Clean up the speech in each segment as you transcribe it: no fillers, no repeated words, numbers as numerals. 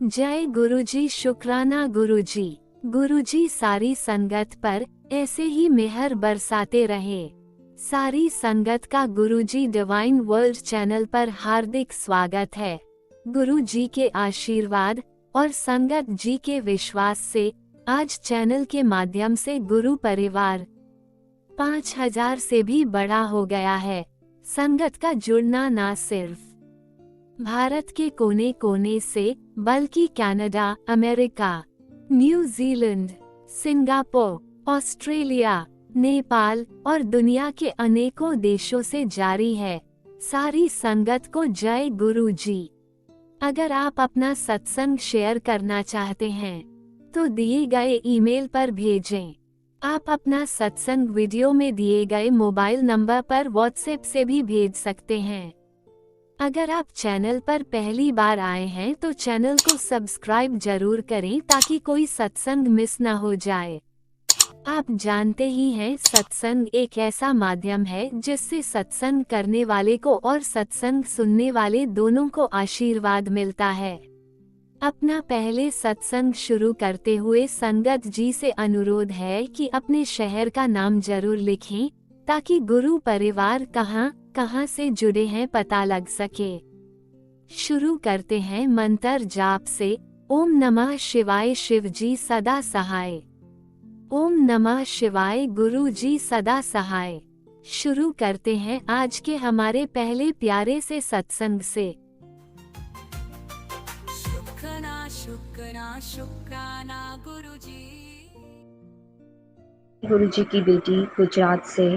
जय गुरुजी। शुक्राना गुरुजी। गुरुजी सारी संगत पर ऐसे ही मेहर बरसाते रहे। सारी संगत का गुरुजी डिवाइन वर्ल्ड चैनल पर हार्दिक स्वागत है। गुरुजी के आशीर्वाद और संगत जी के विश्वास से आज चैनल के माध्यम से गुरु परिवार 5000 से भी बड़ा हो गया है। संगत का जुड़ना न सिर्फ भारत के कोने कोने से बल्कि Canada, America, New Zealand, Singapore, Australia, Nepal और दुनिया के अनेकों देशों से जारी है। सारी संगत को जय गुरु जी। अगर आप अपना सत्संग शेयर करना चाहते हैं तो दिए गए ईमेल पर भेजें। आप अपना सत्संग वीडियो में दिए गए मोबाइल नंबर पर व्हाट्सएप से भी भेज सकते हैं। अगर आप चैनल पर पहली बार आए हैं तो चैनल को सब्सक्राइब जरूर करें ताकि कोई सत्संग मिस न हो जाए। आप जानते ही हैं, सत्संग एक ऐसा माध्यम है जिससे सत्संग करने वाले को और सत्संग सुनने वाले दोनों को आशीर्वाद मिलता है। अपना पहले सत्संग शुरू करते हुए संगत जी से अनुरोध है कि अपने शहर का नाम जरूर लिखें ताकि गुरु परिवार कहाँ से जुड़े हैं पता लग सके। शुरू करते हैं मंत्र जाप से। ओम नमः शिवाय, शिव जी सदा सहाय। ओम नमः शिवाय, गुरु जी सदा सहाय। शुरू करते हैं आज के हमारे पहले प्यारे से सत्संग से। शुक्राना शुक्राना शुक्राना गुरुजी। गुरुजी की बेटी गुजरात से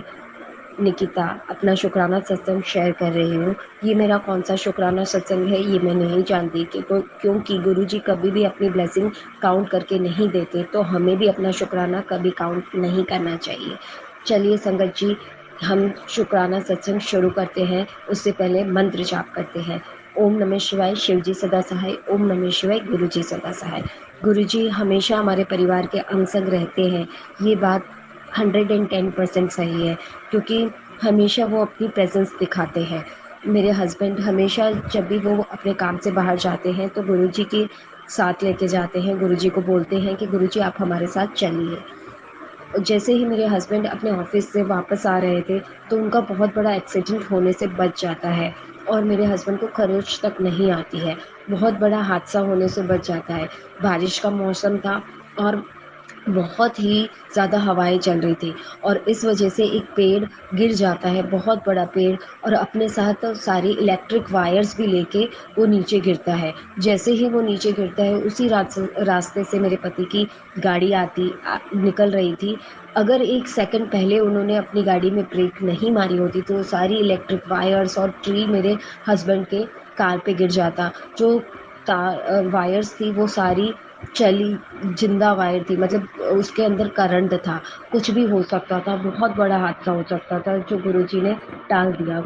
निकिता अपना शुक्राना सत्संग शेयर कर रही हूँ। ये मेरा कौन सा शुक्राना सत्संग है ये मैं नहीं जानती क्योंकि गुरुजी कभी भी अपनी ब्लेसिंग काउंट करके नहीं देते, तो हमें भी अपना शुक्राना कभी काउंट नहीं करना चाहिए। चलिए संगत जी, हम शुक्राना सत्संग शुरू करते हैं। उससे पहले मंत्र जाप करते हैं। ओम नमः शिवाय, शिव जी सदा सहाय। ओम नमः शिवाय, गुरु जी सदा सहाय। गुरु जी हमेशा हमारे परिवार के अंग संग रहते हैं, ये बात 110% सही है, क्योंकि हमेशा वो अपनी प्रेजेंस दिखाते हैं। मेरे हस्बैंड हमेशा जब भी वो अपने काम से बाहर जाते हैं तो गुरुजी के साथ लेके जाते हैं। गुरुजी को बोलते हैं कि गुरुजी आप हमारे साथ चलिए। जैसे ही मेरे हस्बैंड अपने ऑफिस से वापस आ रहे थे तो उनका बहुत बड़ा एक्सीडेंट होने से बच जाता है और मेरे हस्बैंड को खरोच तक नहीं आती है। बहुत बड़ा हादसा होने से बच जाता है। बारिश का मौसम था और बहुत ही ज़्यादा हवाएं चल रही थी और इस वजह से एक पेड़ गिर जाता है, बहुत बड़ा पेड़, और अपने साथ सारी इलेक्ट्रिक वायर्स भी लेके वो नीचे गिरता है। जैसे ही वो नीचे गिरता है उसी रास्ते से मेरे पति की गाड़ी निकल रही थी। अगर 1 सेकंड पहले उन्होंने अपनी गाड़ी में ब्रेक नहीं मारी होती तो सारी इलेक्ट्रिक वायर्स और ट्री मेरे हस्बैंड के कार पे गिर जाता। जो वायर्स थी वो सारी चली, जिंदा वायर थी, मतलब उसके अंदर करंट था, कुछ भी हो सकता था, बहुत बड़ा हादसा हो सकता था जो गुरुजी ने टाल दिया।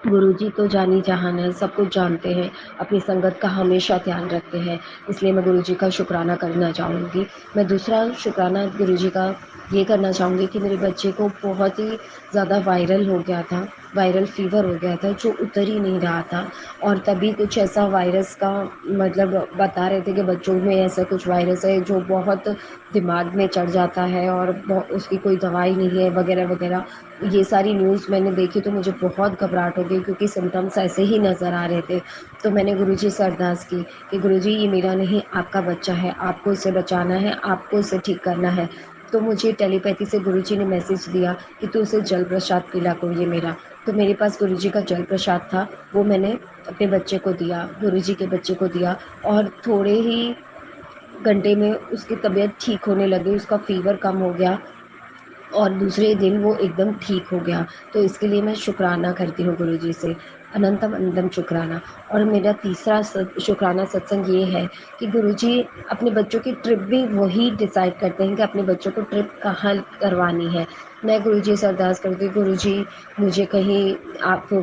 गुरुजी तो जानी जहान है, सब कुछ जानते हैं, अपनी संगत का हमेशा ध्यान रखते हैं, इसलिए मैं गुरुजी का शुक्राना करना चाहूँगी। मैं दूसरा शुक्राना गुरुजी का ये करना चाहूँगी कि मेरे बच्चे को बहुत ही ज़्यादा वायरल फीवर हो गया था जो उतर ही नहीं रहा था, और तभी कुछ ऐसा वायरस का मतलब बता रहे थे कि बच्चों में ऐसा कुछ वायरस है जो बहुत दिमाग में चढ़ जाता है और उसकी कोई दवाई नहीं है वगैरह वगैरह। ये सारी न्यूज़ मैंने देखी तो मुझे बहुत घबराहट हो गई, क्योंकि सिम्टम्स ऐसे ही नज़र आ रहे थे। तो मैंने गुरुजी से अरदास की कि गुरुजी ये मेरा नहीं, आपका बच्चा है, आपको इसे बचाना है, आपको इसे ठीक करना है। तो मुझे टेलीपैथी से गुरुजी ने मैसेज दिया कि तू उसे जल प्रसाद पिला को, ये मेरा। तो मेरे पास गुरुजी का जल प्रसाद था, वो मैंने अपने बच्चे को दिया, गुरुजी के बच्चे को दिया, और थोड़े ही घंटे में उसकी तबीयत ठीक होने लगी, उसका फीवर कम हो गया और दूसरे दिन वो एकदम ठीक हो गया। तो इसके लिए मैं शुक्राना करती हूँ गुरुजी से, अनंतम अनंतम शुक्राना। और मेरा तीसरा शुक्राना सत्संग ये है कि गुरुजी अपने बच्चों की ट्रिप भी वही डिसाइड करते हैं कि अपने बच्चों को ट्रिप कहाँ करवानी है। मैं गुरुजी से अरदास करती हूँ, गुरुजी मुझे कहीं आप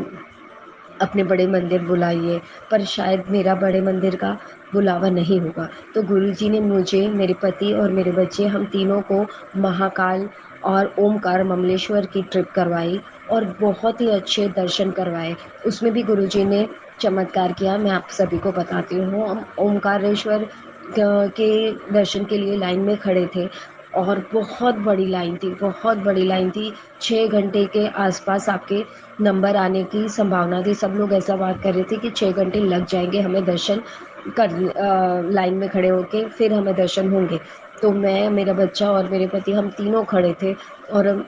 अपने बड़े मंदिर बुलाइए, पर शायद मेरा बड़े मंदिर का बुलावा नहीं होगा। तो गुरुजी ने मुझे, मेरे पति और मेरे बच्चे, हम तीनों को महाकाल और ओमकार ममलेश्वर की ट्रिप करवाई और बहुत ही अच्छे दर्शन करवाए। उसमें भी गुरुजी ने चमत्कार किया, मैं आप सभी को बताती हूँ। हम ओमकारेश्वर के दर्शन के लिए लाइन में खड़े थे और बहुत बड़ी लाइन थी, बहुत बड़ी लाइन थी। 6 घंटे के आसपास आपके नंबर आने की संभावना थी। सब लोग ऐसा बात कर रहे थे कि 6 घंटे लग जाएंगे हमें दर्शन लाइन में खड़े होके, फिर हमें दर्शन होंगे। तो मैं, मेरा बच्चा और मेरे पति, हम तीनों खड़े थे और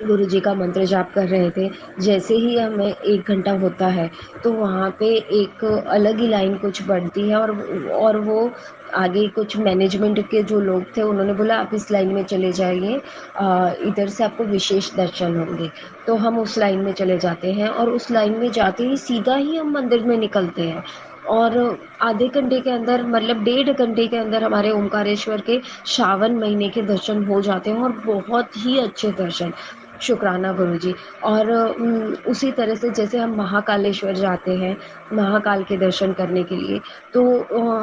गुरु जी का मंत्र जाप कर रहे थे। जैसे ही हमें 1 घंटा होता है तो वहाँ पे एक अलग ही लाइन कुछ बढ़ती है और वो आगे कुछ मैनेजमेंट के जो लोग थे उन्होंने बोला आप इस लाइन में चले जाइए, इधर से आपको विशेष दर्शन होंगे। तो हम उस लाइन में चले जाते हैं और उस लाइन में जाते ही सीधा ही हम मंदिर में निकलते हैं और आधे घंटे के अंदर, मतलब 1.5 घंटे के अंदर हमारे ओमकारेश्वर के श्रावण महीने के दर्शन हो जाते हैं और बहुत ही अच्छे दर्शन। शुक्राना गुरुजी। और उसी तरह से जैसे हम महाकालेश्वर जाते हैं महाकाल के दर्शन करने के लिए, तो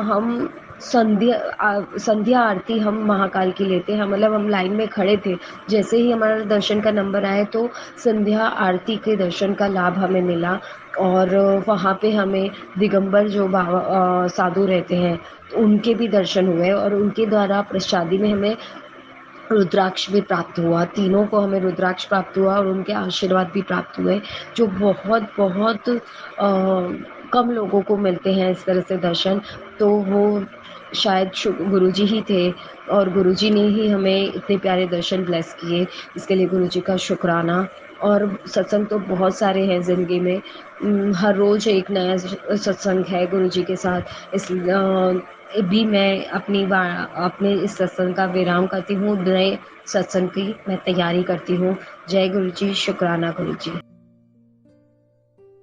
हम संध्या आरती हम महाकाल की लेते हैं। मतलब हम लाइन में खड़े थे, जैसे ही हमारा दर्शन का नंबर आया तो संध्या आरती के दर्शन का लाभ हमें मिला और वहाँ पे हमें दिगंबर जो बाबा साधु रहते हैं उनके भी दर्शन हुए और उनके द्वारा प्रसादी में हमें रुद्राक्ष भी प्राप्त हुआ। तीनों को हमें रुद्राक्ष प्राप्त हुआ और उनके आशीर्वाद भी प्राप्त हुए, जो बहुत बहुत कम लोगों को मिलते हैं इस तरह से दर्शन। तो वो शायद गुरुजी ही थे और गुरुजी ने ही हमें इतने प्यारे दर्शन ब्लेस किए। इसके लिए गुरुजी का शुक्राना। और सत्संग तो बहुत सारे हैं ज़िंदगी में, हर रोज़ एक नया सत्संग है गुरुजी के साथ। भी मैं अपने इस सत्संग का विराम करती हूँ, नए सत्संग की मैं तैयारी करती हूँ। जय गुरु जी, शुक्राना गुरु जी।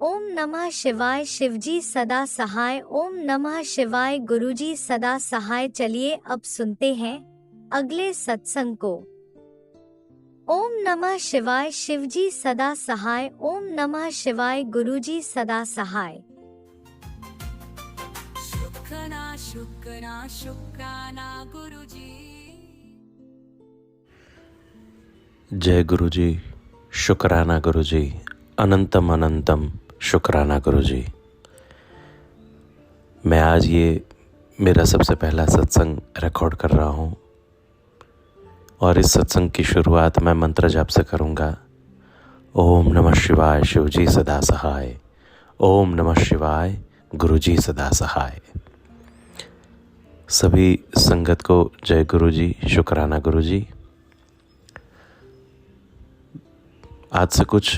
ओम नमः शिवाय। शिवजी सदा सहाय। ओम नमः शिवाय। गुरुजी सदा सहाय। चलिए अब सुनते हैं अगले सत्संग को। ओम नमः शिवाय। शिवजी सदा सहाय। ओम नमः शिवाय। गुरुजी सदा सहाय। शुक्राना शुक्राना गुरुजी। जय गुरुजी, शुक्राना गुरुजी, अनंतम अनंतम शुक्राना गुरुजी। मैं आज ये मेरा सबसे पहला सत्संग रिकॉर्ड कर रहा हूँ और इस सत्संग की शुरुआत मैं मंत्र जाप से करूँगा। ओम नमः शिवाय। शिवजी सदा सहाय। ओम नमः शिवाय। गुरुजी सदा सहाय। सभी संगत को जय गुरुजी, शुक्राना गुरुजी। आज से कुछ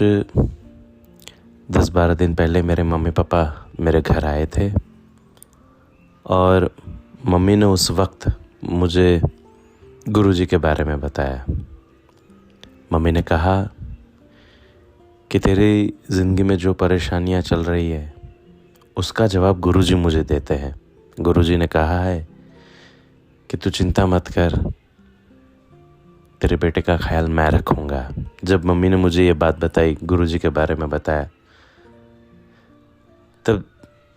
10-12 दिन पहले मेरे मम्मी पापा मेरे घर आए थे और मम्मी ने उस वक्त मुझे गुरुजी के बारे में बताया। मम्मी ने कहा कि तेरी ज़िंदगी में जो परेशानियां चल रही है उसका जवाब गुरुजी मुझे देते हैं। गुरुजी ने कहा है कि तू चिंता मत कर, तेरे बेटे का ख्याल मैं रखूँगा। जब मम्मी ने मुझे ये बात बताई, गुरुजी के बारे में बताया, तब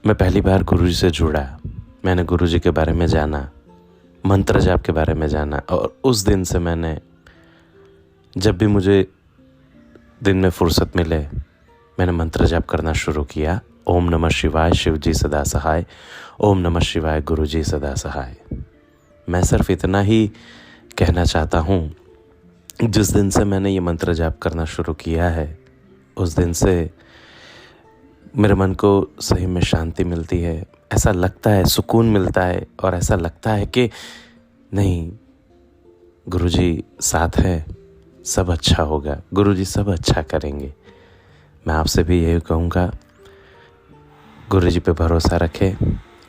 मैं पहली बार गुरुजी से जुड़ा। मैंने गुरुजी के बारे में जाना, मंत्र जाप के बारे में जाना और उस दिन से मैंने, जब भी मुझे दिन में फुर्सत मिले, मैंने मंत्र जाप करना शुरू किया। ओम नमः शिवाय। शिवजी सदा सहाय। ओम नमः शिवाय। गुरुजी सदा सहाय। मैं सिर्फ इतना ही कहना चाहता हूँ, जिस दिन से मैंने ये मंत्र जाप करना शुरू किया है उस दिन से मेरे मन को सही में शांति मिलती है। ऐसा लगता है, सुकून मिलता है और ऐसा लगता है कि नहीं, गुरुजी साथ है, सब अच्छा होगा, गुरुजी सब अच्छा करेंगे। मैं आपसे भी यही कहूँगा, गुरुजी पे भरोसा रखें,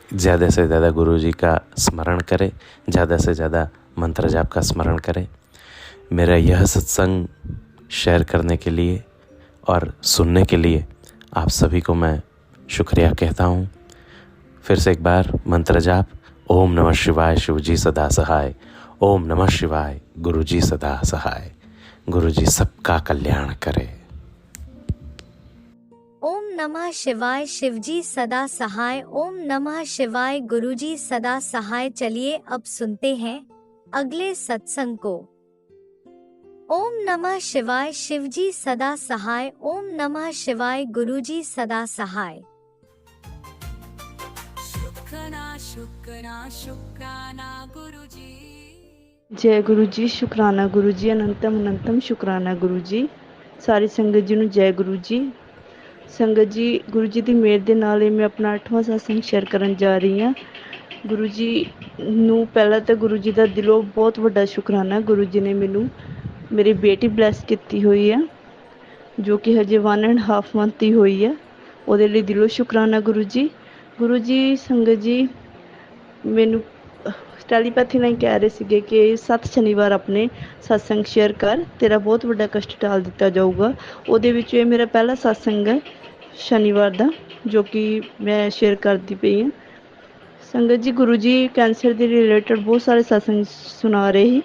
ज़्यादा से ज़्यादा गुरुजी का स्मरण करें, ज़्यादा से ज़्यादा मंत्र जाप का स्मरण करें। मेरा यह सत्संग शेयर करने के लिए और सुनने के लिए आप सभी को मैं शुक्रिया कहता हूँ। फिर से एक बार मंत्र जाप। ओम नमः शिवाय। शिवजी सदा सहाय। ओम नमः शिवाय। गुरुजी सदा सहाय। गुरुजी सबका कल्याण करे। ओम नमः शिवाय। शिवजी सदा सहाय। ओम नमः शिवाय। गुरुजी सदा सहाय। चलिए अब सुनते हैं अगले सत्संग को। ओम नमः शिवाय। शिवजी सदा सहाय। ओम नमः शिवाय। गुरुजी सदा सहाय। शुक्राना गुरु जी। जय गुरु जी, शुकराना गुरु जी, अनंतम अनंतम शुकराना गुरु जी। ਸਾਰੀ ਸੰਗਤ ਜੀ ਨੂੰ ਜੈ ਗੁਰੂ ਜੀ। ਸੰਗਤ ਜੀ, ਗੁਰੂ ਜੀ ਦੀ ਮਿਹਰ ਦੇ ਨਾਲ ਹੀ ਮੈਂ ਆਪਣਾ 8ਵਾਂ ਸਤਸੰਗ ਸ਼ੇਅਰ ਕਰਨ ਜਾ ਰਹੀ ਹਾਂ। ਗੁਰੂ ਜੀ ਨੂੰ ਪਹਿਲਾਂ ਤਾਂ ਗੁਰੂ ਜੀ ਦਾ ਦਿਲੋਂ ਬਹੁਤ ਵੱਡਾ ਸ਼ੁਕਰਾਨਾ। ਗੁਰੂ ਜੀ ਨੇ ਮੈਨੂੰ ਮੇਰੀ ਬੇਟੀ ਬਲੈਸ ਕੀਤੀ ਹੋਈ ਆ, ਜੋ ਕਿ ਹਜੇ 1.5 ਮੰਥ ਦੀ ਹੋਈ ਆ। ਉਹਦੇ ਲਈ ਦਿਲੋਂ ਸ਼ੁਕਰਾਨਾ ਗੁਰੂ ਜੀ। ਗੁਰੂ ਜੀ, ਸੰਗਤ ਜੀ ਮੈਨੂੰ ਟੈਲੀਪੈਥੀ ਨਾਲ ਕਹਿ ਰਹੇ ਸੀਗੇ ਕਿ 7 ਸ਼ਨੀਵਾਰ ਆਪਣੇ ਸਤਸੰਗ ਸ਼ੇਅਰ ਕਰ, ਤੇਰਾ ਬਹੁਤ ਵੱਡਾ ਕਸ਼ਟ ਟਾਲ ਦਿੱਤਾ ਜਾਊਗਾ। ਉਹਦੇ ਵਿੱਚ ਇਹ ਮੇਰਾ ਪਹਿਲਾ ਸਤਸੰਗ ਹੈ ਸ਼ਨੀਵਾਰ ਦਾ, ਜੋ ਕਿ ਮੈਂ ਸ਼ੇਅਰ ਕਰਦੀ ਪਈ ਹਾਂ। ਸੰਗਤ ਜੀ, ਗੁਰੂ ਜੀ ਕੈਂਸਰ ਦੇ ਰਿਲੇਟਡ ਬਹੁਤ ਸਾਰੇ ਸਤਸੰਗ ਸੁਣਾ ਰਹੇ ਸੀ,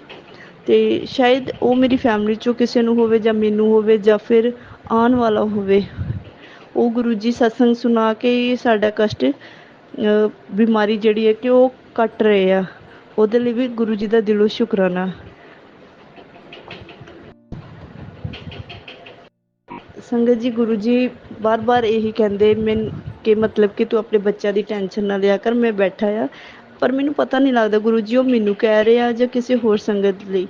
ਅਤੇ ਸ਼ਾਇਦ ਉਹ ਮੇਰੀ ਫੈਮਿਲੀ 'ਚੋਂ ਕਿਸੇ ਨੂੰ ਹੋਵੇ ਜਾਂ ਮੈਨੂੰ ਹੋਵੇ ਜਾਂ ਫਿਰ ਆਉਣ ਵਾਲਾ ਹੋਵੇ। ਉਹ ਗੁਰੂ ਜੀ ਸਤਸੰਗ ਸੁਣਾ ਕੇ ਹੀ ਸਾਡਾ ਕਸ਼ਟ ਬਿਮਾਰੀ ਜਿਹੜੀ ਹੈ ਕਿ ਉਹ ਕੱਟ ਰਹੇ ਆ। ਉਹਦੇ ਲਈ ਵੀ ਗੁਰੂ ਜੀ ਦਾ ਦਿਲੋਂ ਸ਼ੁਕਰਾਨਾ। ਸੰਗਤ ਜੀ, ਗੁਰੂ ਜੀ ਬਾਰ-ਬਾਰ ਇਹੀ ਕਹਿੰਦੇ ਮੈਨੂੰ ਕਿ ਮਤਲਬ ਕਿ ਤੂੰ ਆਪਣੇ ਬੱਚਿਆਂ ਦੀ ਟੈਨਸ਼ਨ ਨਾ ਲਿਆ ਕਰ, ਮੈਂ ਬੈਠਾ ਆ। ਪਰ ਮੈਨੂੰ ਪਤਾ ਨਹੀਂ ਲੱਗਦਾ ਗੁਰੂ ਜੀ ਉਹ ਮੈਨੂੰ ਕਹਿ ਰਹੇ ਆ ਜਾਂ ਕਿਸੇ ਹੋਰ ਸੰਗਤ ਲਈ,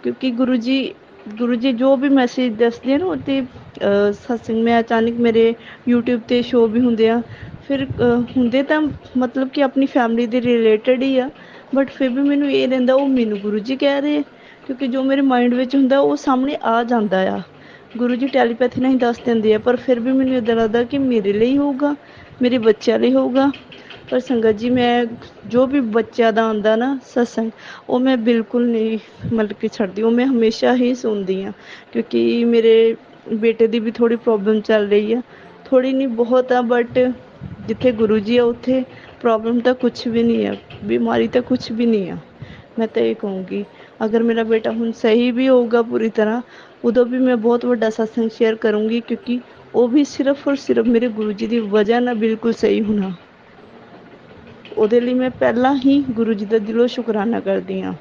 ਕਿਉਂਕਿ ਗੁਰੂ ਜੀ ਜੋ ਵੀ ਮੈਸੇਜ ਦੱਸਦੇ ਆ ਨਾ, ਉਹਤੇ ਸਤਸੰਗ ਮੈਂ ਅਚਾਨਕ ਮੇਰੇ YouTube 'ਤੇ ਸ਼ੋਅ ਵੀ ਹੁੰਦੇ ਆ। ਫਿਰ ਹੁੰਦੇ ਤਾਂ ਮਤਲਬ ਕਿ ਆਪਣੀ ਫੈਮਿਲੀ ਦੇ ਰਿਲੇਟਡ ਹੀ ਆ, ਬਟ ਫਿਰ ਵੀ ਮੈਨੂੰ ਇਹ ਰਹਿੰਦਾ ਉਹ ਮੈਨੂੰ ਗੁਰੂ ਜੀ ਕਹਿ ਰਹੇ, ਕਿਉਂਕਿ ਜੋ ਮੇਰੇ ਮਾਇੰਡ ਵਿੱਚ ਹੁੰਦਾ ਉਹ ਸਾਹਮਣੇ ਆ ਜਾਂਦਾ ਆ। ਗੁਰੂ ਜੀ ਟੈਲੀਪੈਥੀ ਨਾਲ ਹੀ ਦੱਸ ਦਿੰਦੇ ਆ, ਪਰ ਫਿਰ ਵੀ ਮੈਨੂੰ ਇੱਦਾਂ ਲੱਗਦਾ ਕਿ ਮੇਰੇ ਲਈ ਹੋਊਗਾ, ਮੇਰੇ ਬੱਚਿਆਂ ਲਈ ਹੋਊਗਾ। ਪਰ ਸੰਗਤ ਜੀ, ਮੈਂ ਜੋ ਵੀ ਬੱਚਿਆਂ ਦਾ ਆਉਂਦਾ ਨਾ ਸਤਸੰਗ, ਉਹ ਮੈਂ ਬਿਲਕੁਲ ਨਹੀਂ ਮਤਲਬ ਕਿ ਛੱਡਦੀ, ਉਹ ਮੈਂ ਹਮੇਸ਼ਾ ਹੀ ਸੁਣਦੀ ਹਾਂ, ਕਿਉਂਕਿ ਮੇਰੇ ਬੇਟੇ ਦੀ ਵੀ ਥੋੜ੍ਹੀ ਪ੍ਰੋਬਲਮ ਚੱਲ ਰਹੀ ਆ। ਥੋੜ੍ਹੀ ਨਹੀਂ, ਬਹੁਤ ਆ, ਬਟ ਜਿੱਥੇ ਗੁਰੂ ਜੀ ਆ ਉੱਥੇ ਪ੍ਰੋਬਲਮ ਤਾਂ ਕੁਛ ਵੀ ਨਹੀਂ ਆ, ਬਿਮਾਰੀ ਤਾਂ ਕੁਛ ਵੀ ਨਹੀਂ ਆ। ਮੈਂ ਤਾਂ ਇਹ ਕਹੂੰਗੀ, ਅਗਰ ਮੇਰਾ ਬੇਟਾ ਹੁਣ ਸਹੀ ਵੀ ਹੋਊਗਾ ਪੂਰੀ ਤਰ੍ਹਾਂ, ਉਦੋਂ ਵੀ ਮੈਂ ਬਹੁਤ ਵੱਡਾ ਸਤਸੰਗ ਸ਼ੇਅਰ ਕਰੂੰਗੀ, ਕਿਉਂਕਿ ਉਹ ਵੀ ਸਿਰਫ ਔਰ ਸਿਰਫ ਮੇਰੇ ਗੁਰੂ ਜੀ ਦੀ ਵਜ੍ਹਾ ਨਾਲ ਬਿਲਕੁਲ ਸਹੀ ਹੋਣਾ। ਉਹਦੇ ਲਈ ਮੈਂ ਪਹਿਲਾਂ ਹੀ ਗੁਰੂ ਜੀ ਦਾ ਦਿਲੋਂ ਸ਼ੁਕਰਾਨਾ ਕਰਦੀ ਹਾਂ,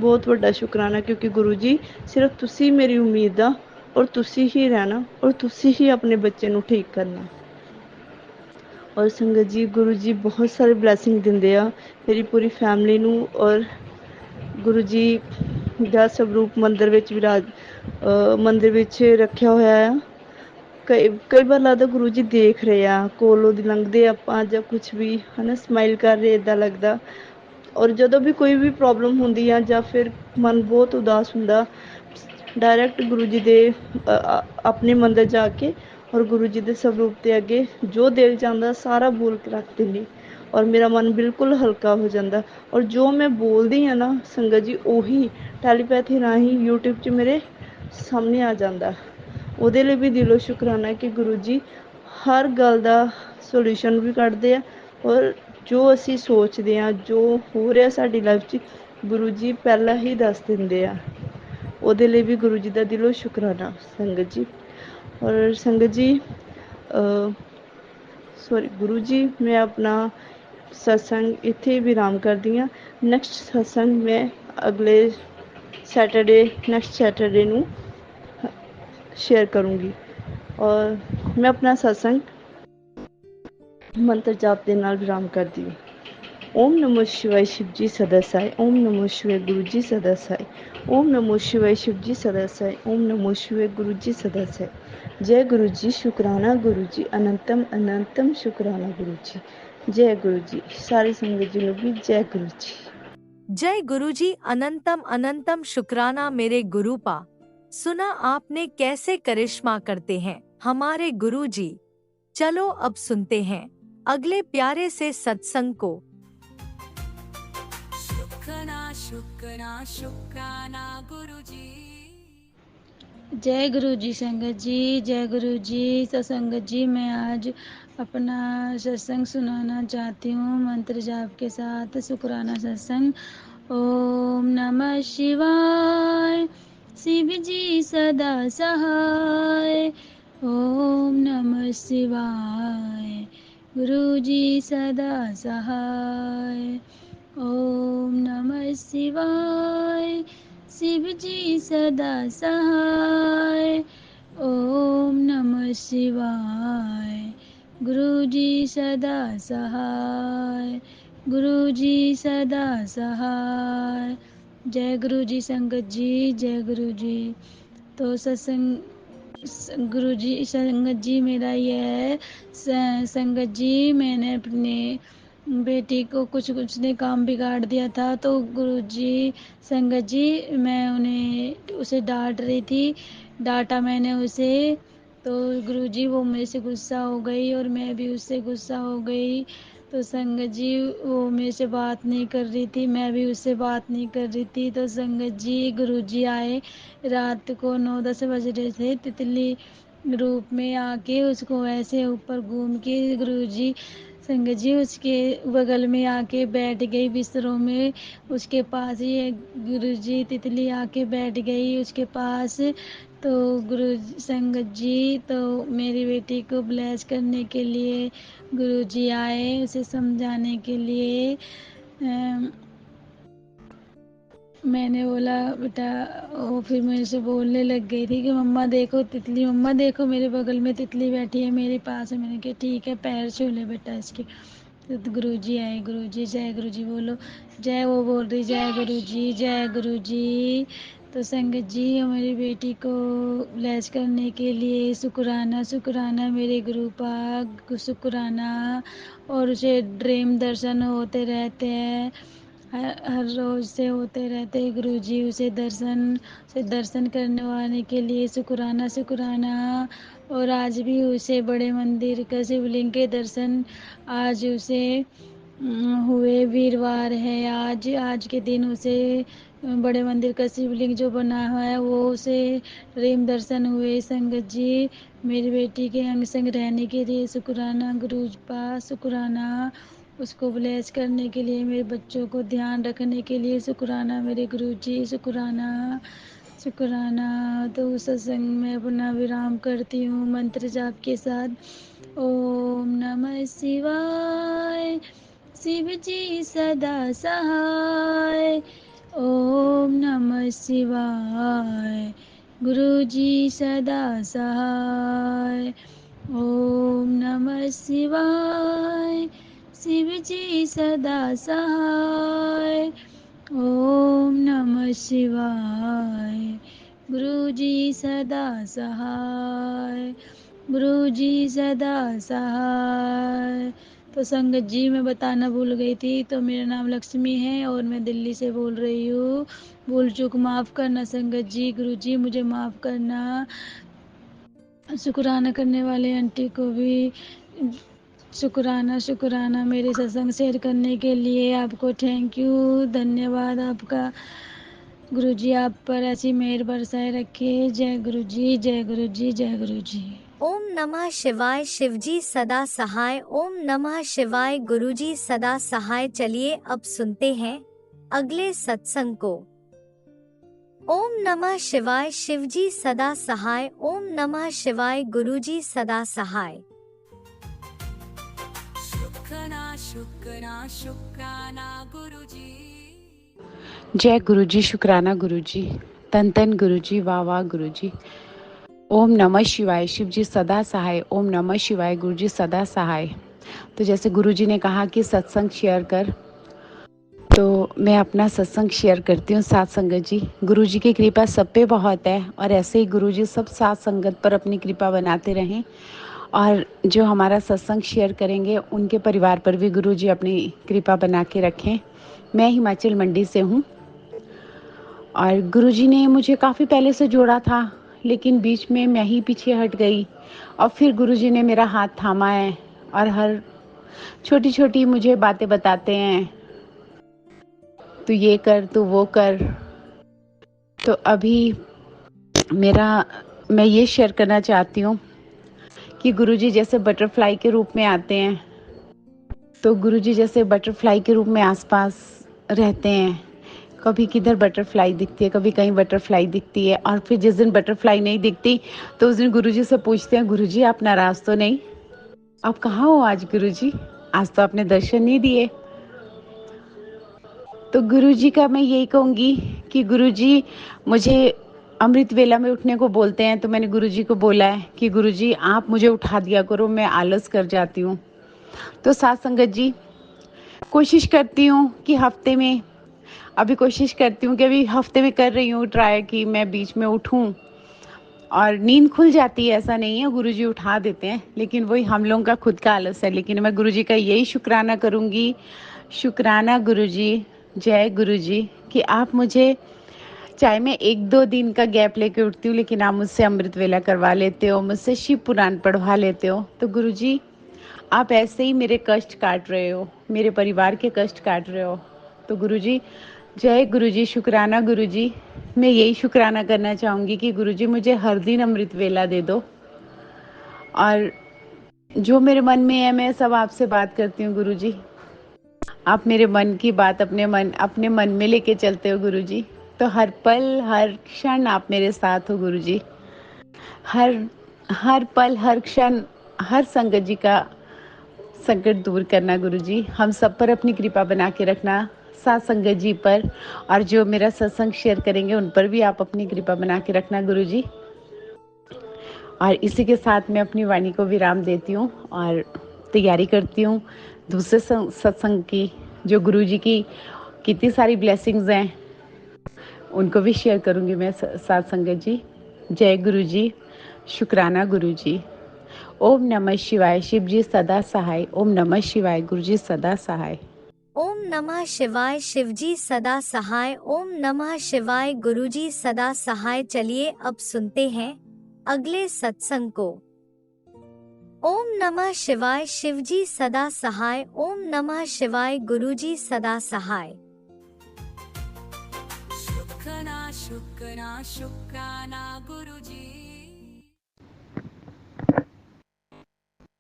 ਬਹੁਤ ਵੱਡਾ ਸ਼ੁਕਰਾਨਾ, ਕਿਉਂਕਿ ਗੁਰੂ ਜੀ ਸਿਰਫ ਤੁਸੀਂ ਮੇਰੀ ਉਮੀਦ ਆ, ਔਰ ਤੁਸੀਂ ਹੀ ਰਹਿਣਾ, ਔਰ ਤੁਸੀਂ ਹੀ ਆਪਣੇ ਬੱਚੇ ਨੂੰ ਠੀਕ ਕਰਨਾ। ਔਰ ਸੰਗਤ ਜੀ, ਗੁਰੂ ਜੀ ਬਹੁਤ ਸਾਰੇ ਬਲੈਸਿੰਗ ਦਿੰਦੇ ਆ ਮੇਰੀ ਪੂਰੀ ਫੈਮਿਲੀ ਨੂੰ। ਔਰ ਗੁਰੂ ਜੀ ਦਾ ਸਰੂਪ ਮੰਦਿਰ ਵਿੱਚ ਰੱਖਿਆ ਹੋਇਆ ਆ। ਕਈ ਵਾਰ ਲੱਗਦਾ ਗੁਰੂ ਜੀ ਦੇਖ ਰਹੇ ਆ, ਕੋਲੋਂ ਦੀ ਲੰਘਦੇ ਆਪਾਂ ਜਾਂ ਕੁਛ ਵੀ ਹੈ ਨਾ, ਸਮਾਈਲ ਕਰ ਰਹੇ, ਇੱਦਾਂ ਲੱਗਦਾ। ਔਰ ਜਦੋਂ ਵੀ ਕੋਈ ਵੀ ਪ੍ਰੋਬਲਮ ਹੁੰਦੀ ਆ ਜਾਂ ਫਿਰ ਮਨ ਬਹੁਤ ਉਦਾਸ ਹੁੰਦਾ, ਡਾਇਰੈਕਟ ਗੁਰੂ ਜੀ ਦੇ ਆਪਣੇ ਮੰਦਿਰ ਜਾ ਕੇ ਔਰ ਗੁਰੂ ਜੀ ਦੇ ਸਰੂਪ ਦੇ ਅੱਗੇ ਜੋ ਦਿਲ ਚਾਹੁੰਦਾ ਸਾਰਾ ਬੋਲ ਕੇ ਰੱਖ ਦਿੰਦੀ, ਔਰ ਮੇਰਾ ਮਨ ਬਿਲਕੁਲ ਹਲਕਾ ਹੋ ਜਾਂਦਾ। ਔਰ ਜੋ ਮੈਂ ਬੋਲਦੀ ਹਾਂ ਨਾ ਸੰਗਤ ਜੀ, ਉਹੀ ਟੈਲੀਪੈਥੀ ਰਾਹੀਂ YouTube 'ਚ ਮੇਰੇ ਸਾਹਮਣੇ ਆ ਜਾਂਦਾ। ਉਹਦੇ ਲਈ ਵੀ ਦਿਲੋਂ ਸ਼ੁਕਰਾਨਾ ਕਿ ਗੁਰੂ ਜੀ ਹਰ ਗੱਲ ਦਾ ਸੋਲਿਊਸ਼ਨ ਵੀ ਕੱਢਦੇ ਆ, ਔਰ ਜੋ ਅਸੀਂ ਸੋਚਦੇ ਹਾਂ, ਜੋ ਹੋ ਰਿਹਾ ਸਾਡੀ ਲਾਈਫ 'ਚ, ਗੁਰੂ ਜੀ ਪਹਿਲਾਂ ਹੀ ਦੱਸ ਦਿੰਦੇ ਆ। ਉਹਦੇ ਲਈ ਵੀ ਗੁਰੂ ਜੀ ਦਾ ਦਿਲੋਂ ਸ਼ੁਕਰਾਨਾ ਸੰਗਤ ਜੀ। ਔਰ ਸੰਗਤ ਜੀ, ਗੁਰੂ ਜੀ, ਮੈਂ ਆਪਣਾ ਸਤਸੰਗ ਇੱਥੇ ਵਿਰਾਮ ਕਰਦੀ ਹਾਂ। ਨੈਕਸਟ ਸਤਸੰਗ ਮੈਂ ਅਗਲੇ ਨੈਕਸਟ ਸੈਟਰਡੇ ਨੂੰ ਸ਼ੇਅਰ ਕਰੂੰਗੀ। ਔਰ ਮੈਂ ਆਪਣਾ ਸਤਸੰਗ ਮੰਤਰ ਜਾਪ ਦੇ ਨਾਲ ਵਿਰਾਮ ਕਰਦੀ ਹਾਂ। ਓਮ ਨਮੋ ਸ਼ਿਵਾय शिव जी सदा साई। ओम नमो शिवाय गुरु जी सदा साई। ओम नमो शिवाय शिव जी सदा साई। ओम नमो शिवाय गुरु जी सदा साई। जय गुरु जी, शुकराना गुरु जी, अनंतम अनंतम शुकराना गुरु जी। जय गुरु जी। सारी संगत जी भी जय गुरु जी। जय गुरु जी, अनंतम अनंतम शुक्राना मेरे गुरु पा। सुना आपने कैसे करिश्मा करते हैं हमारे गुरु जी। चलो अब सुनते हैं अगले प्यारे से सत्संग को। शुक्राना गुरु जी। जय गुरु जी संगत जी, जय गुरु जी। सत्संगत जी, मैं आज अपना सत्संग सुनाना चाहती हूँ मंत्र जाप के साथ, शुक्राना सत्संग। ओम नमः शिवाय, शिव जी सदा सहाय। ओम नमः शिवाय, गुरु जी सदा सहाय। ओम नमः शिवाय, शिव जी सदा सहाय। ओम नमः शिवाय, गुरु जी सदा सहाय। गुरुजी सदा सहाय। जय गुरु जी संगत जी, जय गुरु जी। तो गुरु जी संगत जी मेरा ये है, संगत जी मैंने अपने बेटी को कुछ उसने काम बिगाड़ दिया था, तो गुरु जी संगत जी मैं उन्हें उसे डांट रही थी, डांटा मैंने उसे, तो गुरु जी वो मेरे से गुस्सा हो गई और मैं भी उससे गुस्सा हो गई। तो संगत जी वो मेरे से बात नहीं कर रही थी, मैं भी उससे बात नहीं कर रही थी। तो संगत जी गुरु जी आए, रात को 9-10 बज रहे थे, तितली रूप में आके उसको ऐसे ऊपर घूम के गुरुजी संगत जी उसके बगल में आके बैठ गई बिस्तरों में, उसके पास ही गुरुजी तितली आके बैठ गई उसके पास। तो गुरु संगत जी तो मेरी बेटी को ब्लेस करने के लिए गुरुजी आए, उसे समझाने के लिए। मैंने बोला बेटा, वो फिर मेरे से बोलने लग गई थी कि मम्मा देखो तितली, मम्मा देखो मेरे बगल में तितली बैठी है मेरे पास है। मैंने कहा ठीक है, पैर छू ले बेटा इसके। तो गुरुजी आए, गुरुजी जय गुरुजी बोलो, जय, वो बोल रही जय गुरुजी जय गुरुजी। तो संगत जी मेरी बेटी को ब्लेस करने के लिए शुक्राना शुक्राना मेरे गुरु पाक, शुक्राना। और उसे ड्रीम दर्शन होते रहते हैं, हर रोज से होते रहते हैं गुरुजी उसे दर्शन करने वाले के लिए शुक्राना शुक्राना। और आज भी उसे बड़े मंदिर का शिवलिंग के दर्शन आज उसे हुए, वीरवार है आज, आज के दिन उसे बड़े मंदिर का शिवलिंग जो बना हुआ है वो उसे ड्रीम दर्शन हुए। संगत जी मेरी बेटी के अंग संग रहने के लिए शुक्राना गुरु पास, शुक्राना उसको ब्लेस करने के लिए, मेरे बच्चों को ध्यान रखने के लिए शुक्राना मेरे गुरुजी, शुक्राना शुक्राना। तो उस सत्संग में अपना विराम करती हूँ मंत्र जाप के साथ। ओम नमः शिवाय, शिव जी सदा सहाय। ओम नमः शिवाय, गुरु जी सदा सहाय। ओम नमः शिवाय, शिव जी सदा सहाय। ओम नमः शिवाय, गुरु जी सदा सहाय, गुरु जी सदा सहाय। तो संगत जी मैं बताना भूल गई थी, तो मेरा नाम लक्ष्मी है और मैं दिल्ली से बोल रही हूँ। भूल चूक माफ़ करना संगत जी, गुरु जी मुझे माफ़ करना। शुक्राना करने वाले आंटी को भी शुक्राना शुक्राना मेरे सत्संग शेयर करने के लिए आपको थैंक यू, धन्यवाद आपका। गुरुजी आप पर ऐसी मेहर बरसाए रखे। जय गुरुजी जय गुरुजी जय गुरुजी। ओम नमः शिवाय, शिवजी सदा सहाय। ओम नमः शिवाय, गुरुजी सदा सहाय। चलिए अब सुनते हैं अगले सत्संग को। ओम नमः शिवाय, शिवजी सदा सहाय। ओम नमः शिवाय, गुरुजी सदा सहाय। शुक्राना शुक्राना शुक्राना गुरुजी। जय गुरुजी, शुक्राना गुरुजी, तन तन गुरुजी, वाह वाह गुरुजी। ओम नमः शिवाय, शिव जी सदा सहाय। ओम नमः शिवाय, गुरुजी सदा सहाय। तो जैसे गुरुजी ने कहा कि सत्संग शेयर कर, तो मैं अपना सत्संग शेयर करती हूँ। साथ संगत जी, गुरुजी की कृपा सब पे बहुत है और ऐसे ही गुरुजी सब साथ संगत पर अपनी कृपा बनाते रहें। और जो हमारा सत्संग शेयर करेंगे उनके परिवार पर भी गुरुजी अपनी कृपा बना के रखें। मैं हिमाचल मंडी से हूँ और गुरुजी ने मुझे काफ़ी पहले से जोड़ा था, लेकिन बीच में मैं ही पीछे हट गई और फिर गुरुजी ने मेरा हाथ थामा है और हर छोटी छोटी मुझे बातें बताते हैं, तू ये कर, तू वो कर। तो अभी मैं ये शेयर करना चाहती हूँ कि गुरुजी जैसे बटरफ्लाई के रूप में आते हैं, तो गुरुजी जैसे बटरफ्लाई के रूप में आसपास रहते हैं। कभी किधर बटरफ्लाई दिखती है, कभी कहीं बटरफ्लाई दिखती है, और फिर जिस दिन बटरफ्लाई नहीं दिखती तो उस दिन गुरुजी से पूछते हैं, गुरुजी आप नाराज तो नहीं, आप कहाँ हो आज गुरुजी, आज तो आपने दर्शन नहीं दिए। तो गुरुजी का मैं यही कहूँगी कि गुरुजी मुझे अमृत वेला में उठने को बोलते हैं, तो मैंने गुरुजी को बोला है कि गुरुजी आप मुझे उठा दिया करो, मैं आलस कर जाती हूँ। तो साथ संगत जी, कोशिश करती हूँ कि हफ्ते में, अभी कोशिश करती हूँ कि अभी हफ्ते में कर रही हूँ ट्राई कि मैं बीच में उठूँ और नींद खुल जाती है, ऐसा नहीं है, गुरुजी उठा देते हैं, लेकिन वही हम लोगों का खुद का आलस है। लेकिन मैं गुरुजी का यही शुक्राना करूँगी, शुक्राना गुरुजी, जय गुरुजी, कि आप मुझे, चाहे मैं 1-2 दिन का गैप लेके उठती हूँ, लेकिन आप मुझसे अमृत वेला करवा लेते हो, मुझसे शिव पुराण पढ़वा लेते हो। तो गुरुजी, आप ऐसे ही मेरे कष्ट काट रहे हो, मेरे परिवार के कष्ट काट रहे हो। तो गुरुजी, जय गुरुजी, शुक्राना गुरुजी। मैं यही शुक्राना करना चाहूँगी कि गुरुजी मुझे हर दिन अमृत वेला दे दो, और जो मेरे मन में है मैं सब आपसे बात करती हूँ गुरुजी। आप मेरे मन की बात अपने मन में लेके चलते हो गुरुजी। तो हर पल हर क्षण आप मेरे साथ हो गुरुजी। हर हर पल हर क्षण हर संगत जी का संकट दूर करना गुरुजी। हम सब पर अपनी कृपा बना के रखना, साथ संगत जी पर, और जो मेरा सत्संग शेयर करेंगे उन पर भी आप अपनी कृपा बना के रखना गुरुजी। और इसी के साथ मैं अपनी वाणी को विराम देती हूँ और तैयारी करती हूँ दूसरे सत्संग की, जो गुरुजी की कितनी सारी ब्लेसिंग्स हैं उनको भी शेयर करूँगी मैं साथ संगत जी। जय गुरुजी, शुक्राना गुरुजी। ओम नमः शिवाय, शिव जी सदा सहाय। ओम नमः शिवाय, गुरुजी सदा सहाय। ओम नमः शिवाय, शिवजी सदा सहाय। ओम नमः शिवाय, गुरुजी सदा सहाय। चलिए अब सुनते हैं अगले सत्संग को। ओम नमः शिवाय, शिवजी सदा सहाय। ओम नमः शिवाय, गुरुजी सदा सहाय। शुक्राना शुक्राना गुरुजी।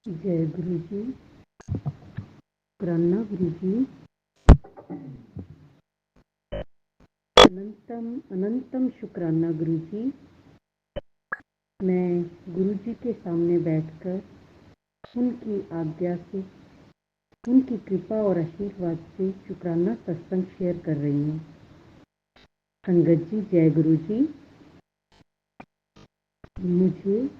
जय गुरुजी, शुक्राना गुरुजी। अनंतम अनंतम शुक्राना गुरुजी। मैं गुरुजी के सामने बैठकर उनकी आज्ञा से, उनकी कृपा और आशीर्वाद से शुक्राना सत्संग शेयर कर रही हूँ। संगत जी, जय गुरुजी। मुझे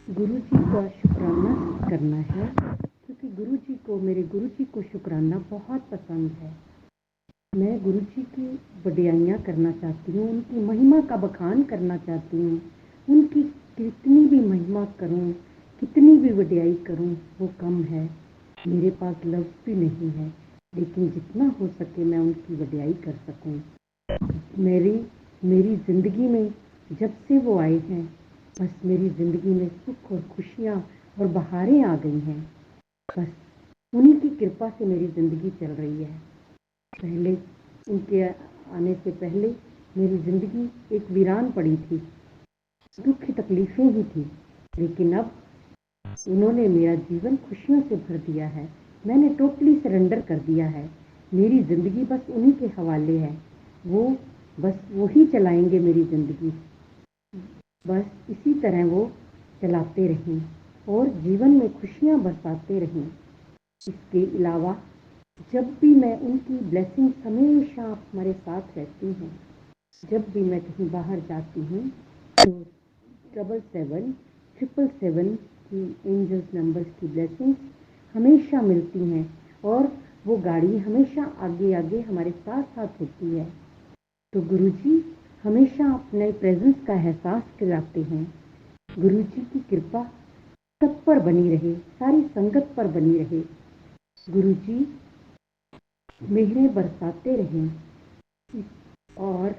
गुरुजी का शुक्राना करना है, क्योंकि गुरुजी को, मेरे गुरुजी को शुक्राना बहुत पसंद है। मैं गुरुजी की वडियाइयाँ करना चाहती हूँ, उनकी महिमा का बखान करना चाहती हूँ। उनकी कितनी भी महिमा करूँ, कितनी भी वडियाई करूँ, वो कम है। मेरे पास लफ्ज़ भी नहीं है, लेकिन जितना हो सके मैं उनकी वडियाई कर सकूँ। मेरी ज़िंदगी में जब से वो आए हैं, बस मेरी ज़िंदगी में सुख और खुशियाँ और बहारें आ गई हैं। बस उन्हीं की कृपा से मेरी ज़िंदगी चल रही है। पहले, उनके आने से पहले मेरी ज़िंदगी एक वीरान पड़ी थी, दुख की तकलीफ़ें ही थी, लेकिन अब उन्होंने मेरा जीवन खुशियों से भर दिया है। मैंने टोटली सरेंडर कर दिया है। मेरी ज़िंदगी बस उन्हीं के हवाले है। वो ही चलाएंगे मेरी ज़िंदगी। बस इसी तरह वो चलाते रहें और जीवन में खुशियाँ बरसाते रहें। इसके अलावा जब भी मैं, उनकी ब्लेसिंग्स हमेशा हमारे साथ रहती हैं। जब भी मैं कहीं बाहर जाती हूँ तो 777 की एंजल्स नंबर्स की ब्लेसिंग्स हमेशा मिलती हैं, और वो गाड़ी हमेशा आगे आगे हमारे साथ साथ होती है। तो गुरुजी हमेशा अपने प्रेजेंस का एहसास कराते हैं। गुरुजी की कृपा सब पर बनी रहे, सारी संगत पर बनी रहे। गुरुजी मेहरें बरसाते रहें, और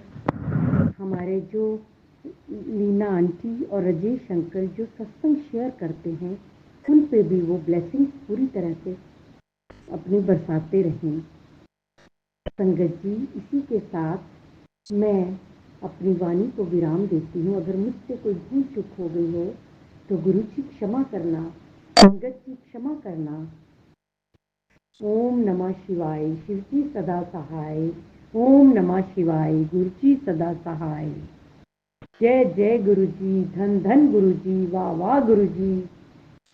हमारे जो लीना आंटी और राजेश अंकल जो सत्संग शेयर करते हैं, उन पे भी वो ब्लेसिंग्स पूरी तरह से अपनी बरसाते रहें। संगत जी, इसी के साथ मैं अपनी वाणी को विराम देती हूँ। अगर मुझसे कोई भूल चूक हो गई हो तो गुरुजी क्षमा करना, संगत जी क्षमा करना। ओम नमः शिवाय, शिवजी सदा सहाय। ओम नमः शिवाय, गुरुजी सदा सहाय। जय जय गुरुजी, धन धन गुरुजी, वाह वाह गुरुजी,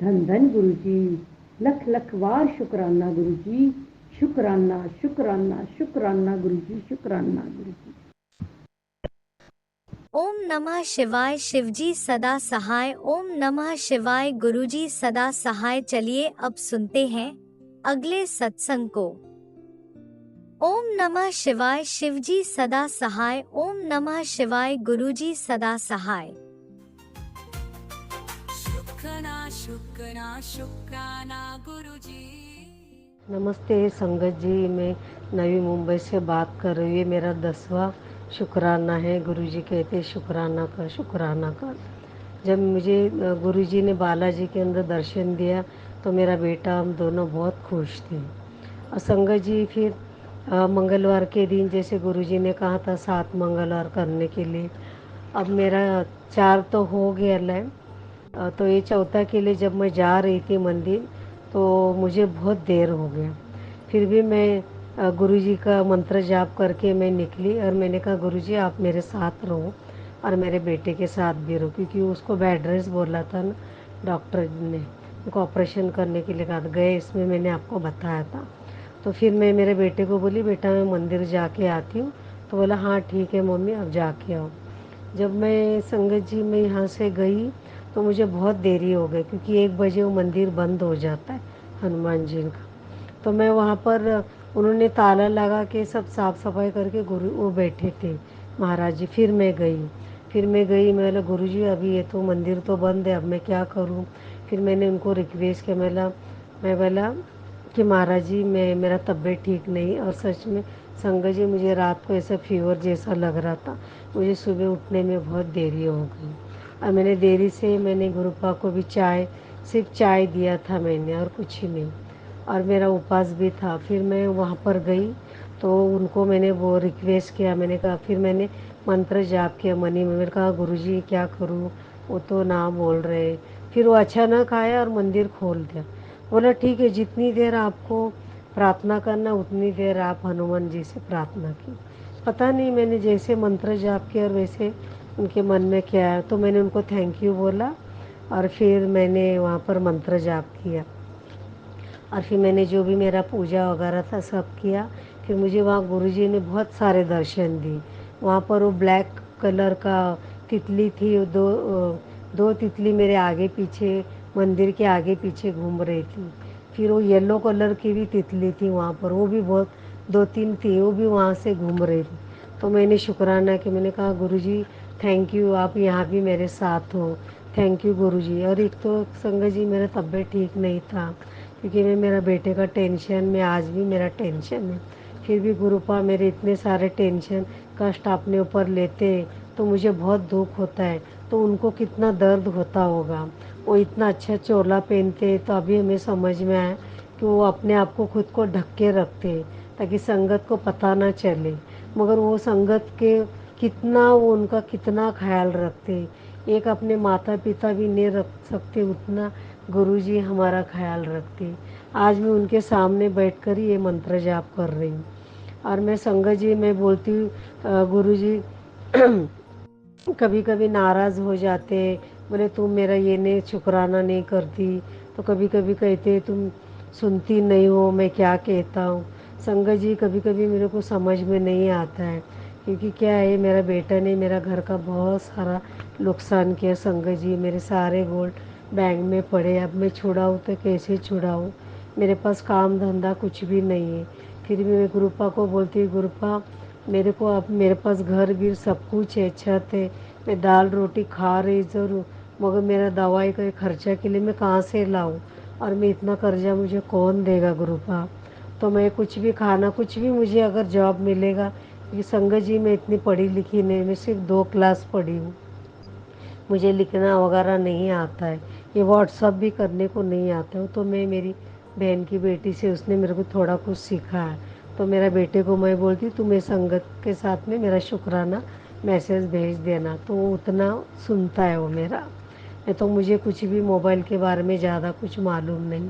धन धन गुरुजी, लख लख वार शुक्राना गुरुजी, शुक्राना शुक्राना शुक्राना गुरुजी, शुक्राना गुरुजी। ओम नमः शिवाय, शिवजी सदा सहाय। ओम नमः शिवाय, गुरुजी सदा सहाय। चलिए अब सुनते हैं अगले सत्संग को। ओम नमः शिवाय शिवजी सदा सहाय। ओम नमः शिवाय गुरुजी सदा सहाय। शुक्राना गुरुजी। नमस्ते संगत जी, मैं नवी मुंबई से बात कर रही हूँ। ये मेरा 10वां शुक्राना है। गुरुजी कहते शुक्राना कर, शुक्राना कर। जब मुझे गुरुजी ने बालाजी के अंदर दर्शन दिया तो मेरा बेटा, हम दोनों बहुत खुश थे। और संगत जी फिर मंगलवार के दिन जैसे गुरुजी ने कहा था 7 मंगलवार करने के लिए, अब मेरा 4 तो हो गया है। तो ये चौथा के लिए जब मैं जा रही थी मंदिर तो मुझे बहुत देर हो गया। फिर भी मैं गुरुजी का मंत्र जाप करके मैं निकली और मैंने कहा गुरुजी आप मेरे साथ रहो और मेरे बेटे के साथ भी रहो, क्योंकि उसको बेड रेस्ट बोला था ना डॉक्टर ने, उनको ऑपरेशन करने के लिए कहा गए, इसमें मैंने आपको बताया था। तो फिर मैं मेरे बेटे को बोली बेटा मैं मंदिर जाके आती हूँ। तो बोला हाँ ठीक है मम्मी अब जाके आओ। जब मैं संगत जी में यहाँ से गई तो मुझे बहुत देरी हो गई, क्योंकि 1 बजे वो मंदिर बंद हो जाता है हनुमान जी का। तो मैं वहाँ पर उन्होंने ताला लगा के सब साफ़ सफाई करके गुरु वो बैठे थे महाराज जी। फिर मैं गई मैं बोला गुरुजी अभी ये तो मंदिर तो बंद है, अब मैं क्या करूँ। फिर मैंने उनको रिक्वेस्ट किया, मैं बोला कि महाराज जी मेरा तबीयत ठीक नहीं, और सच में संगत जी मुझे रात को ऐसा फीवर जैसा लग रहा था, मुझे सुबह उठने में बहुत देरी हो गई। और मैंने देरी से मैंने गुरुपा को भी सिर्फ चाय दिया था मैंने, और कुछ ही नहीं, और मेरा उपवास भी था। फिर मैं वहाँ पर गई तो उनको मैंने वो रिक्वेस्ट किया, मैंने कहा, फिर मैंने मंत्र जाप किया मनी में। मैंने कहा गुरुजी क्या करूँ, वो तो ना बोल रहे। फिर वो अचानक आया और मंदिर खोल दिया। बोला ठीक है जितनी देर आपको प्रार्थना करना उतनी देर आप हनुमान जी से प्रार्थना की। पता नहीं मैंने जैसे मंत्र जाप किया और वैसे उनके मन में क्या है, तो मैंने उनको थैंक यू बोला और फिर मैंने वहाँ पर मंत्र जाप किया और फिर मैंने जो भी मेरा पूजा वगैरह था सब किया। फिर मुझे वहाँ गुरुजी ने बहुत सारे दर्शन दिए। वहाँ पर वो ब्लैक कलर का तितली थी, दो तितली मेरे आगे पीछे मंदिर के आगे पीछे घूम रही थी। फिर वो येलो कलर की भी तितली थी वहाँ पर, वो भी बहुत 2-3 थी, वो भी वहाँ से घूम रही थी। तो मैंने शुक्राना कि मैंने कहा गुरुजी थैंक यू, आप यहाँ भी मेरे साथ हो, थैंक यू गुरुजी। और एक तो संगत जी मेरा तबीयत ठीक नहीं था, क्योंकि मैं मेरा बेटे का टेंशन में, आज भी मेरा टेंशन है। फिर भी गुरुपा मेरे इतने सारे टेंशन कष्ट अपने ऊपर लेते तो मुझे बहुत दुख होता है, तो उनको कितना दर्द होता होगा। वो इतना अच्छा चोला पहनते तो अभी हमें समझ में आया कि वो अपने आप को खुद को ढक के रखते ताकि संगत को पता ना चले, मगर वो संगत के कितना वो उनका कितना ख्याल रखते। एक अपने माता पिता भी नहीं रख सकते उतना गुरुजी हमारा ख्याल रखते। आज मैं उनके सामने बैठकर ही ये मंत्र जाप कर रही हूँ। और मैं संगत जी मैं बोलती हूँ गुरुजी कभी कभी नाराज़ हो जाते, बोले तुम मेरा ये नहीं शुक्राना नहीं करती, तो कभी कभी कहते तुम सुनती नहीं हो मैं क्या कहता हूँ। संगत जी कभी कभी मेरे को समझ में नहीं आता है, क्योंकि क्या है मेरा बेटा ने मेरा घर का बहुत सारा नुकसान किया। संगत जी मेरे सारे गोल्ड बैंक में पड़े, अब मैं छुड़ाऊँ तो कैसे छुड़ाऊँ, मेरे पास काम धंधा कुछ भी नहीं है। फिर भी मैं गुरुपा को बोलती हूँ गुरुपा मेरे को, अब मेरे पास घर भी सब कुछ है, छत है, मैं दाल रोटी खा रही ज़रूर, मगर मेरा दवाई का खर्चा के लिए मैं कहाँ से लाऊं, और मैं इतना कर्जा मुझे कौन देगा गुरुपा। तो मैं कुछ भी खाना कुछ भी मुझे अगर जॉब मिलेगा, क्योंकि संगत जी मैं इतनी पढ़ी लिखी नहीं, मैं सिर्फ 2 क्लास पढ़ी हूँ, मुझे लिखना वगैरह नहीं आता है, ये व्हाट्सअप भी करने को नहीं आता है। तो मैं मेरी बहन की बेटी से उसने मेरे को थोड़ा कुछ सीखा है, तो मेरा बेटे को मैं बोलती तुम्हें संगत के साथ में मेरा शुक्राना मैसेज भेज देना, तो वो उतना सुनता है वो मेरा। नहीं तो मुझे कुछ भी मोबाइल के बारे में ज़्यादा कुछ मालूम नहीं,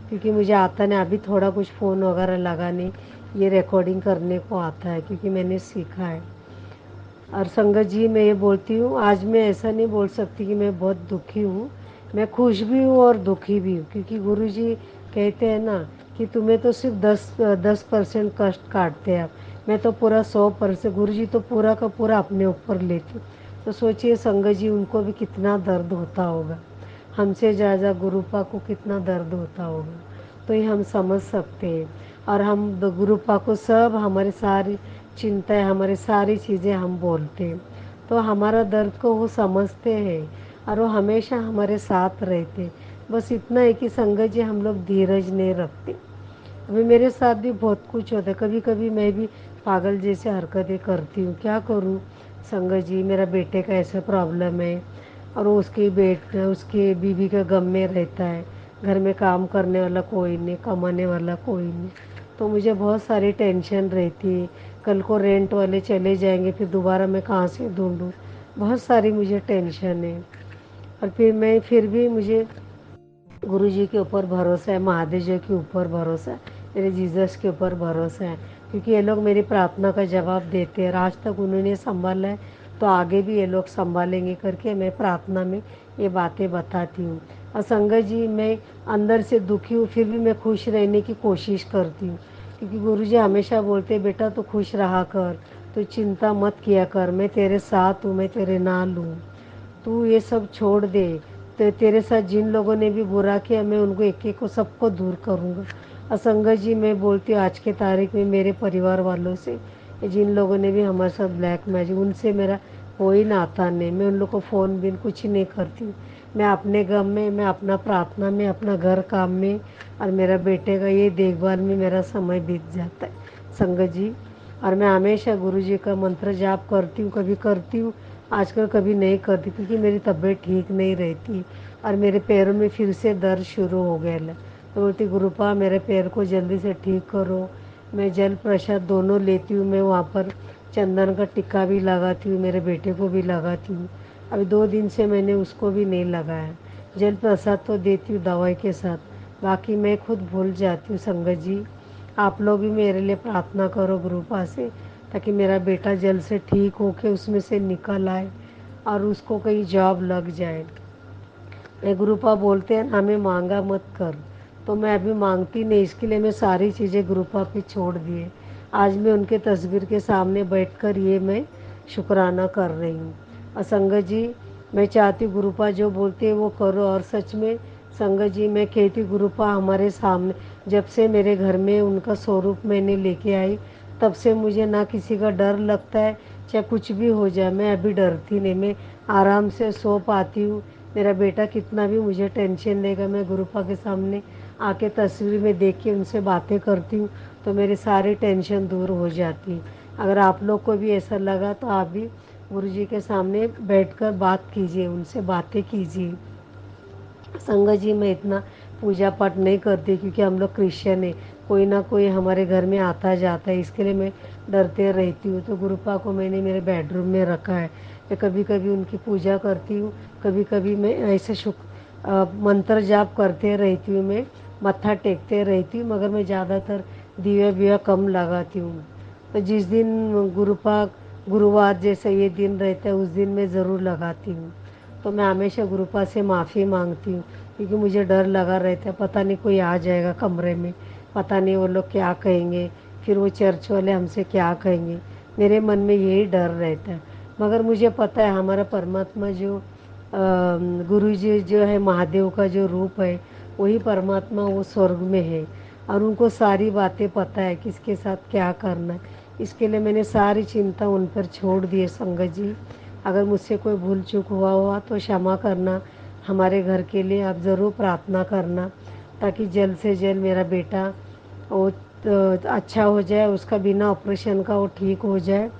क्योंकि मुझे आता नहीं, अभी थोड़ा कुछ फ़ोन वगैरह लगाने ये रिकॉर्डिंग करने को आता है, क्योंकि मैंने सीखा है। और संगत जी मैं ये बोलती हूँ, आज मैं ऐसा नहीं बोल सकती कि मैं बहुत दुखी हूँ, मैं खुश भी हूँ और दुखी भी हूँ, क्योंकि गुरुजी कहते हैं ना कि तुम्हें तो सिर्फ 10% कष्ट काटते हैं, मैं तो पूरा 100%, गुरुजी तो पूरा का पूरा अपने ऊपर लेते। तो सोचिए संगत जी उनको भी कितना दर्द होता होगा, हमसे ज़्यादा गुरुपा को कितना दर्द होता होगा, तो ये हम समझ सकते हैं। और हम गुरुपा को सब हमारी सारी चिंताएं, हमारी सारी चीज़ें हम बोलते हैं, तो हमारा दर्द को वो समझते हैं और वो हमेशा हमारे साथ रहते हैं। बस इतना है कि संगत जी हम लोग धीरज नहीं रखते। अभी मेरे साथ भी बहुत कुछ होता है, कभी कभी मैं भी पागल जैसे हरकतें करती हूँ, क्या करूँ संगत जी। मेरा बेटे का ऐसा प्रॉब्लम है और वो उसके बीवी का गम में रहता है, घर में काम करने वाला कोई नहीं, कमाने वाला कोई नहीं, तो मुझे बहुत सारी टेंशन रहती है। कल को रेंट वाले चले जाएंगे, फिर दोबारा मैं कहाँ से ढूंढूँ, बहुत सारी मुझे टेंशन है। और फिर भी मुझे गुरु जी के ऊपर भरोसा है, महादेव जी के ऊपर भरोसा है, मेरे जीसस के ऊपर भरोसा है, क्योंकि ये लोग मेरी प्रार्थना का जवाब देते हैं। आज तक उन्होंने संभाला है तो आगे भी ये लोग संभालेंगे करके मैं प्रार्थना में ये बातें बताती हूँ। और संगत जी मैं अंदर से दुखी हूँ, फिर भी मैं खुश रहने की कोशिश करती हूँ, क्योंकि गुरु जी हमेशा बोलते हैं बेटा तू खुश रहा कर, तू चिंता मत किया कर, मैं तेरे साथ हूँ, मैं तेरे नाल हूँ, तू ये सब छोड़ दे। तो तेरे साथ जिन लोगों ने भी बुरा किया मैं उनको एक एक को सबको दूर करूँगा। असंगत जी मैं बोलती हूँ आज के तारीख में मेरे परिवार वालों से, जिन लोगों ने भी हमारे साथ ब्लैक मैजिक, उनसे मेरा कोई नाता नहीं, मैं उन लोग को फ़ोन भी कुछ नहीं करती हूँ। मैं अपने गम में, मैं अपना प्रार्थना में, अपना घर काम में और मेरा बेटे का ये देखभाल में मेरा समय बीत जाता है संगत जी। और मैं हमेशा गुरु जी का मंत्र जाप करती हूँ, कभी करती हूँ आजकल, कभी नहीं करती, क्योंकि मेरी तबीयत ठीक नहीं रहती और मेरे पैरों में फिर से दर्द शुरू हो गया है। तो बोलती गुरुपा मेरे पैर को जल्दी से ठीक करो। मैं जल प्रसाद दोनों लेती हूँ, मैं वहाँ पर चंदन का टिक्का भी लगाती हूँ, मेरे बेटे को भी लगाती हूँ। अभी 2 दिन से मैंने उसको भी नहीं लगाया। जल प्रसाद तो देती हूँ दवाई के साथ, बाकी मैं खुद भूल जाती हूँ संगत जी। आप लोग भी मेरे लिए प्रार्थना करो गुरुपा से, ताकि मेरा बेटा जल्द से ठीक हो के उसमें से निकल आए और उसको कहीं जॉब लग जाए। मैं गुरुपा बोलते हैं हमें मांगा मत कर, तो मैं अभी मांगती नहीं, इसके लिए मैं सारी चीज़ें गुरुपा पे छोड़ दिए। आज मैं उनके तस्वीर के सामने बैठकर ये मैं शुक्राना कर रही हूँ। और संगत जी मैं चाहती हूँ गुरुपा जो बोलते हैं वो करो। और सच में संगत जी मैं कहती गुरुपा हमारे सामने, जब से मेरे घर में उनका स्वरूप मैंने लेके आई तब से मुझे ना किसी का डर लगता है, चाहे कुछ भी हो जाए मैं अभी डरती नहीं, मैं आराम से सो पाती हूँ। मेरा बेटा कितना भी मुझे टेंशन देगा, मैं गुरुपा के सामने आके तस्वीर में देख के उनसे बातें करती हूँ तो मेरी सारी टेंशन दूर हो जाती है। अगर आप लोग को भी ऐसा लगा तो आप भी गुरु जी के सामने बैठकर बात कीजिए, उनसे बातें कीजिए। संगत जी मैं इतना पूजा पाठ नहीं करती, क्योंकि हम लोग क्रिश्चियन है, कोई ना कोई हमारे घर में आता जाता है, इसके लिए मैं डरते रहती हूँ। तो गुरुपा को मैंने मेरे बेडरूम में रखा है, मैं कभी कभी उनकी पूजा करती हूँ, कभी कभी मैं ऐसे मंत्र जाप करते रहती हूँ, मैं मत्था टेकते रहती हूँ, मगर मैं ज़्यादातर दिया विया कम लगाती हूँ। तो जिस दिन गुरुवार जैसा ये दिन रहता है उस दिन मैं ज़रूर लगाती हूँ। तो मैं हमेशा गुरुपा से माफ़ी मांगती हूँ, क्योंकि मुझे डर लगा रहता है, पता नहीं कोई आ जाएगा कमरे में, पता नहीं वो लोग क्या कहेंगे, फिर वो चर्च वाले हमसे क्या कहेंगे, मेरे मन में यही डर रहता है। मगर मुझे पता है हमारा परमात्मा जो गुरु जी जो है, महादेव का जो रूप है, वही परमात्मा वो स्वर्ग में है और उनको सारी बातें पता है किसके साथ क्या करना है। इसके लिए मैंने सारी चिंता उन पर छोड़ दी है संगत जी। अगर मुझसे कोई भूल चूक हुआ तो क्षमा करना। हमारे घर के लिए आप ज़रूर प्रार्थना करना, ताकि जल्द से जल्द मेरा बेटा वो अच्छा हो जाए, उसका बिना ऑपरेशन का वो ठीक हो जाए।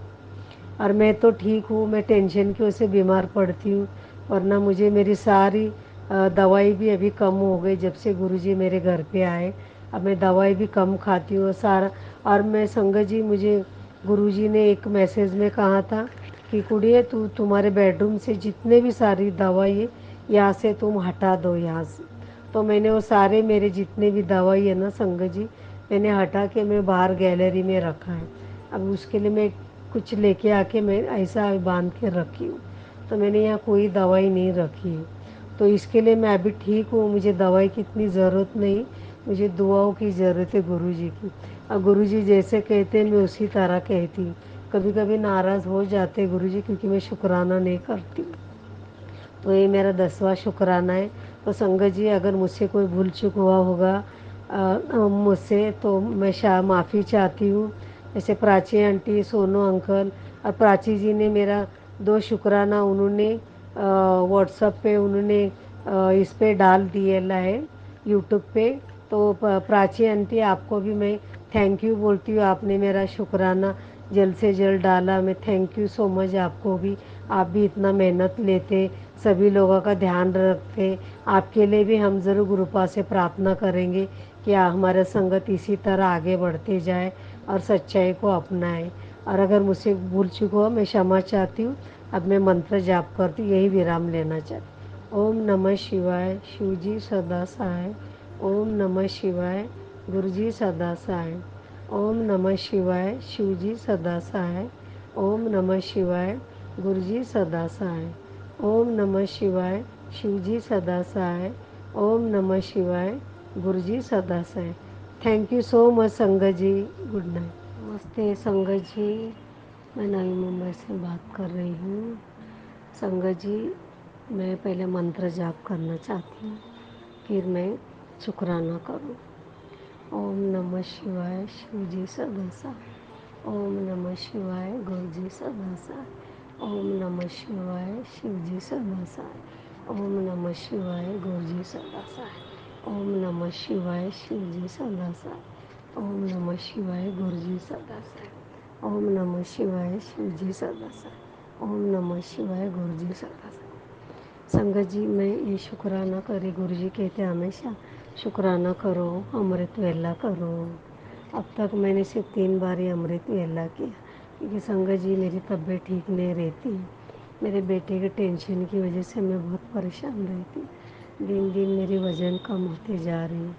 और मैं तो ठीक हूँ, मैं टेंशन की वजह से बीमार पड़ती हूँ, वरना मुझे मेरी सारी दवाई भी अभी कम हो गई जब से गुरुजी मेरे घर पे आए। अब मैं दवाई भी कम खाती हूँ सारा। और मैं संगत जी मुझे गुरुजी ने एक मैसेज में कहा था कि कुड़िए तुम्हारे बेडरूम से जितने भी सारी दवाई है यहाँ से तुम हटा दो यहाँ से। तो मैंने वो सारे मेरे जितने भी दवाई है ना संगत जी, मैंने हटा के मैं बाहर गैलरी में रखा है। अब उसके लिए मैं कुछ लेके आके मैं ऐसा बांध के रखी हूँ, तो मैंने यहाँ कोई दवाई नहीं रखी है। तो इसके लिए मैं अभी ठीक हूँ, मुझे दवाई की इतनी ज़रूरत नहीं, मुझे दुआओं की ज़रूरत है गुरुजी की। और गुरुजी जैसे कहते हैं मैं उसी तरह कहती हूँ। कभी कभी नाराज़ हो जाते गुरुजी, क्योंकि मैं शुक्राना नहीं करती। तो ये मेरा 10वां शुक्राना है। तो संगत जी अगर मुझसे कोई भूल चूक हुआ होगा मुझसे, तो मैं माफ़ी चाहती हूँ। जैसे प्राची आंटी, सोनू अंकल और प्राची जी ने मेरा 2 शुक्राना उन्होंने व्हाट्सएप पे उन्होंने इस पे डाल दिया है यूट्यूब पे। तो प्राची आंटी आपको भी मैं थैंक यू बोलती हूँ, आपने मेरा शुक्राना जल्द से जल्द डाला। मैं थैंक यू सो मच आपको भी। आप भी इतना मेहनत लेते, सभी लोगों का ध्यान रखते। आपके लिए भी हम ज़रूर गुरुपा से प्रार्थना करेंगे कि हमारा संगत इसी तरह आगे बढ़ते जाए और सच्चाई को अपनाए। और अगर मुझसे भूल चूक हो मैं क्षमा चाहती हूँ। अब मैं मंत्र जाप करती हूँ, यही विराम लेना चाहती हूँ। ओम नमः शिवाय, शिव जी सदा सहाय। ओम नमः शिवाय, गुरु जी सदा सहाय। ओम नमः शिवाय, शिव जी सदा सहाय। ओम नमः शिवाय, गुरु जी सदा सहाय। ओम नमः शिवाय, शिव जी सदा सहाय। ओम नमः शिवाय, गुरु जी सदा सहाय। थैंक यू सो मच संगत जी। Good night. नमस्ते संगत जी, मैं नई मुंबई से बात कर रही हूँ। संगत जी, मैं पहले मंत्र जाप करना चाहती हूँ, फिर मैं शुक्राना करूँ। ओम नमः शिवाय, शिव जी सदा सहाय। ओम नमः शिवाय, गुरु जी सदा सहाय। ओम नमः शिवाय, शिव जी सदा सहाय। ओम नमः शिवाय, गुरु जी सदा सहाय। ओम नमः शिवाय, शिव जी सदा सहाय। ओम नमः शिवाय, गुरु जी सदा सहाय। ओम नमः शिवाय, शिव जी सदा सहाय। ओम नमः शिवाय, गुरु जी सदा सहाय। संगत जी, मैं ये शुक्राना करे, गुरु जी कहते हमेशा शुक्राना करो, अमृत वेला करो। अब तक मैंने सिर्फ 3 बार ही अमृत वेला किया, क्योंकि संगत जी मेरी तबीयत ठीक नहीं रहती। मेरे बेटे के टेंशन की वजह से मैं बहुत परेशान रहती। दिन दिन मेरी वज़न कम होते जा रही है।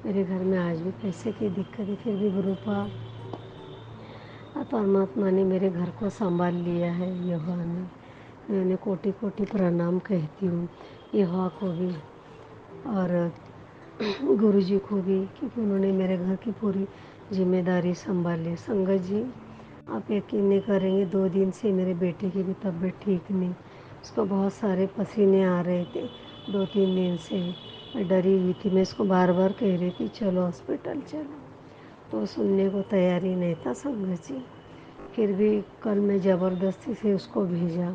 मेरे घर में आज भी पैसे की दिक्कत है, फिर भी गुरुपा परमात्मा ने मेरे घर को संभाल लिया है। यहोवा ने, मैं उन्हें कोटि कोटि प्रणाम कहती हूँ, यहोवा को भी और गुरुजी को भी, क्योंकि उन्होंने मेरे घर की पूरी जिम्मेदारी संभाली। संगत जी, आप यकीन नहीं करेंगे, 2 दिन से मेरे बेटे की भी तबीयत ठीक नहीं। उसको बहुत सारे पसीने आ रहे थे 2-3 दिन से। मैं डरी हुई थी, मैं इसको बार बार कह रही थी चलो हॉस्पिटल चलो, तो सुनने को तैयारी नहीं था संगत जी। फिर भी कल मैं ज़बरदस्ती से उसको भेजा।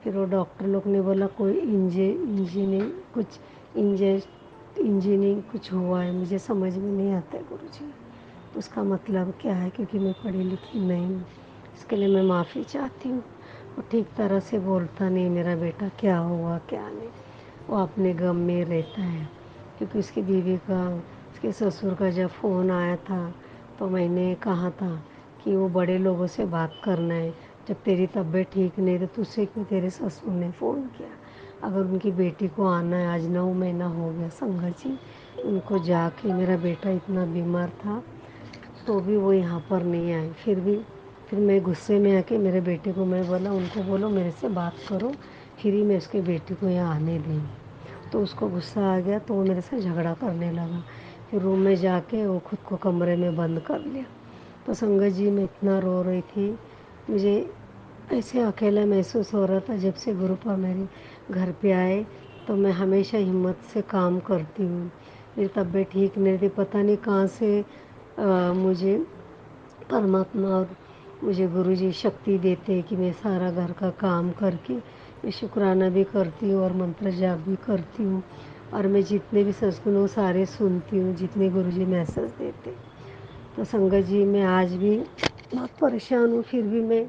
फिर वो डॉक्टर लोग ने बोला कोई इंजीनियरिंग कुछ हुआ है। मुझे समझ में नहीं आता है गुरुजी, तो उसका मतलब क्या है, क्योंकि मैं पढ़ी लिखी नहीं हूँ। इसके लिए मैं माफ़ी चाहती हूँ। वो ठीक तरह से बोलता नहीं मेरा बेटा, क्या हुआ क्या नहीं। वो अपने गम में रहता है, क्योंकि उसकी बीवी का, उसके ससुर का जब फ़ोन आया था तो मैंने कहा था कि वो बड़े लोगों से बात करना है। जब तेरी तबीयत ठीक नहीं तो तुझसे क्यों तेरे ससुर ने फ़ोन किया। अगर उनकी बेटी को आना है, आज 9 महीना हो गया संगत जी उनको जाके। मेरा बेटा इतना बीमार था तो भी वो यहाँ पर नहीं आए। फिर मैं गुस्से में आके मेरे बेटे को मैं बोला, उनको बोलो मेरे से बात करो, फिर ही मैं उसके बेटी को यहाँ आने देंगी। तो उसको गुस्सा आ गया तो वो मेरे से झगड़ा करने लगा। फिर रूम में जाके वो खुद को कमरे में बंद कर लिया। तो संगत जी मैं इतना रो रही थी, मुझे ऐसे अकेला महसूस हो रहा था। जब से गुरुपा मेरे घर पे आए तो मैं हमेशा हिम्मत से काम करती हूँ। मेरी तबीयत ठीक नहीं थी, पता नहीं कहाँ से मुझे परमात्मा और मुझे गुरुजी शक्ति देते हैं कि मैं सारा घर का काम करके मैं शुक्राना भी करती हूँ और मंत्र जाप भी करती हूँ। और मैं जितने भी सत्संग वो सारे सुनती हूँ, जितने गुरुजी मैसेज देते। तो संगत जी मैं आज भी बहुत परेशान हूँ, फिर भी मैं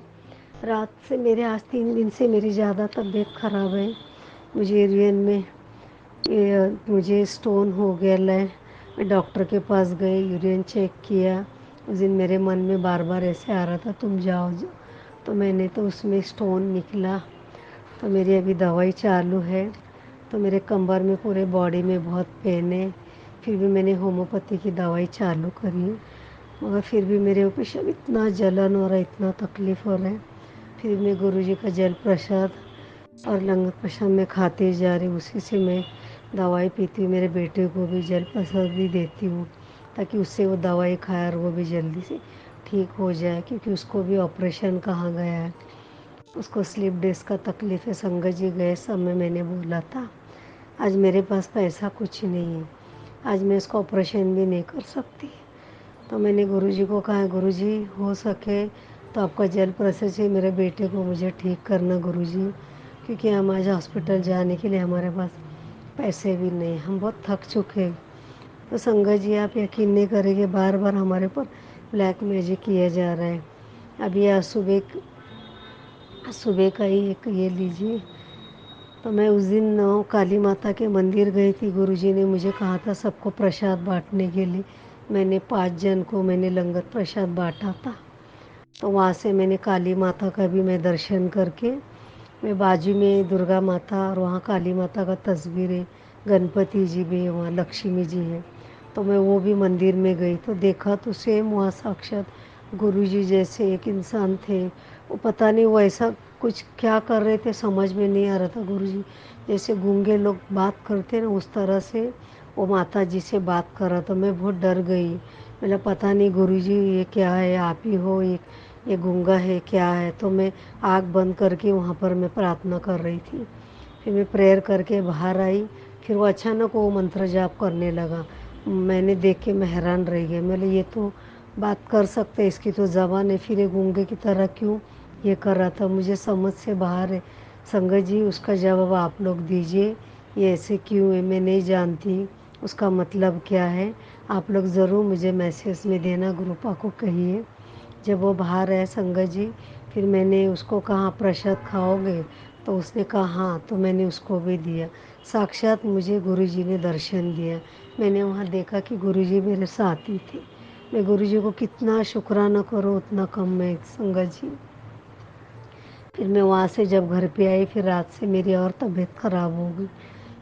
रात से, मेरे आज 3 दिन से मेरी ज़्यादा तबीयत ख़राब है। मुझे यूरिन में मुझे स्टोन हो गया है। मैं डॉक्टर के पास गई, यूरिन चेक किया। उस दिन मेरे मन में बार बार ऐसे आ रहा था तुम जाओ जाओ, तो मैंने तो उसमें स्टोन निकला। तो मेरी अभी दवाई चालू है। तो मेरे कमर में, पूरे बॉडी में बहुत पेन है। फिर भी मैंने होम्योपैथी की दवाई चालू करी, मगर फिर भी मेरे ऊपर इतना जलन हो रहा है, इतना तकलीफ़ हो रहा है। फिर मैं गुरुजी का जल प्रसाद और लंगर प्रसाद में खाते जा रही, उसी से मैं दवाई पीती हूँ। मेरे बेटे को भी जल प्रसाद भी देती हूँ ताकि उससे वो दवाई खाए और वो भी जल्दी से ठीक हो जाए, क्योंकि उसको भी ऑपरेशन कहा गया है। उसको स्लिप डिस्क का तकलीफ़ है। संगत जी गए समय मैंने बोला था, आज मेरे पास पैसा कुछ नहीं है, आज मैं इसका ऑपरेशन भी नहीं कर सकती। तो मैंने गुरुजी को कहा, गुरुजी हो सके तो आपका जल्द प्रोसेस से मेरे बेटे को मुझे ठीक करना गुरुजी, क्योंकि हम आज हॉस्पिटल जाने के लिए हमारे पास पैसे भी नहीं, हम बहुत थक चुके हैं। तो संगत जी आप यकीन नहीं करेंगे, बार बार हमारे पर ब्लैक मैजिक किया जा रहा है। अभी आज सुबह का ही एक ये लीजिए। तो मैं उस दिन काली माता के मंदिर गई थी। गुरुजी ने मुझे कहा था सबको प्रसाद बांटने के लिए। मैंने 5 जन को मैंने लंगर प्रसाद बांटा था। तो वहाँ से मैंने काली माता का भी मैं दर्शन करके, मैं बाजू में दुर्गा माता और वहाँ काली माता का तस्वीर है, गणपति जी भी है, वहाँ लक्ष्मी जी है। तो मैं वो भी मंदिर में गई तो देखा तो सेम वहाँ साक्षात गुरुजी जैसे एक इंसान थे। वो पता नहीं वो ऐसा कुछ क्या कर रहे थे, समझ में नहीं आ रहा था। गुरुजी जैसे गूंगे लोग बात करते ना, उस तरह से वो माता जी से बात कर रहा था। मैं बहुत डर गई। मैंने पता नहीं गुरुजी ये क्या है, आप ही हो, ये गूंगा है क्या है। तो मैं आँख बंद करके वहाँ पर मैं प्रार्थना कर रही थी। फिर मैं प्रेयर करके बाहर आई। फिर वो अचानक वो मंत्र जाप करने लगा। मैंने देख के मैं हैरान रह गई। मैंने ये तो बात कर सकते, इसकी तो ज़बान है, फिर ये गूंगे की तरह क्यों ये कर रहा था, मुझे समझ से बाहर है। संगत जी उसका जवाब आप लोग दीजिए, ये ऐसे क्यों है, मैं नहीं जानती उसका मतलब क्या है। आप लोग ज़रूर मुझे मैसेज में देना, ग्रुपा को कहिए। जब वो बाहर आए संगत जी, फिर मैंने उसको कहा प्रसाद खाओगे, तो उसने कहा हाँ, तो मैंने उसको भी दिया। साक्षात मुझे गुरुजी ने दर्शन दिया। मैंने वहाँ देखा कि गुरुजी मेरे साथ ही थे। मैं गुरुजी को कितना शुक्राना करूँ उतना कम है संगत जी। फिर मैं वहाँ से जब घर पे आई, फिर रात से मेरी और तबीयत ख़राब हो गई।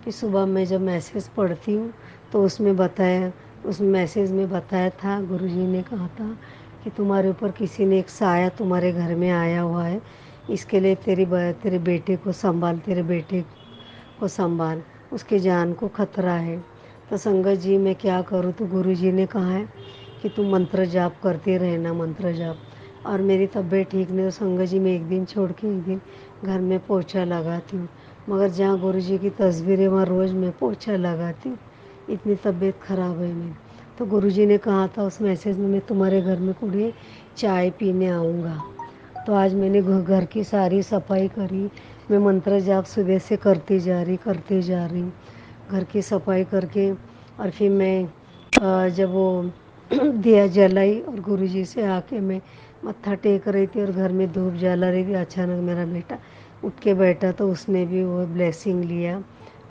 फिर सुबह मैं जब मैसेज पढ़ती हूँ तो उस मैसेज में बताया था, गुरुजी ने कहा था कि तुम्हारे ऊपर किसी ने एक साया तुम्हारे घर में आया हुआ है, इसके लिए तेरे बेटे को संभाल, तेरे बेटे को संभाल, उसके जान को खतरा है। तो संगत जी मैं क्या करूँ, तो गुरुजी ने कहा है कि तुम मंत्र जाप करते रहना, मंत्र जाप। और मेरी तबीयत ठीक नहीं, तो संगत जी मैं एक दिन छोड़ के एक दिन घर में पोछा लगाती हूँ। मगर जहाँ गुरुजी की तस्वीर है वहाँ रोज़ मैं पोछा लगाती हूँ, इतनी तबीयत ख़राब है मेरी। तो गुरुजी ने कहा था उस मैसेज में, मैं तुम्हारे घर में कुड़िए चाय पीने आऊँगा। तो आज मैंने घर की सारी सफाई करी। मैं मंत्र जाप सुबह से करती जा रही घर की सफाई करके। और फिर मैं जब वो दिया जलाई और गुरुजी से आके मैं मत्था टेक रही थी और घर में धूप जला रही थी, अचानक मेरा बेटा उठ के बैठा तो उसने भी वो ब्लेसिंग लिया।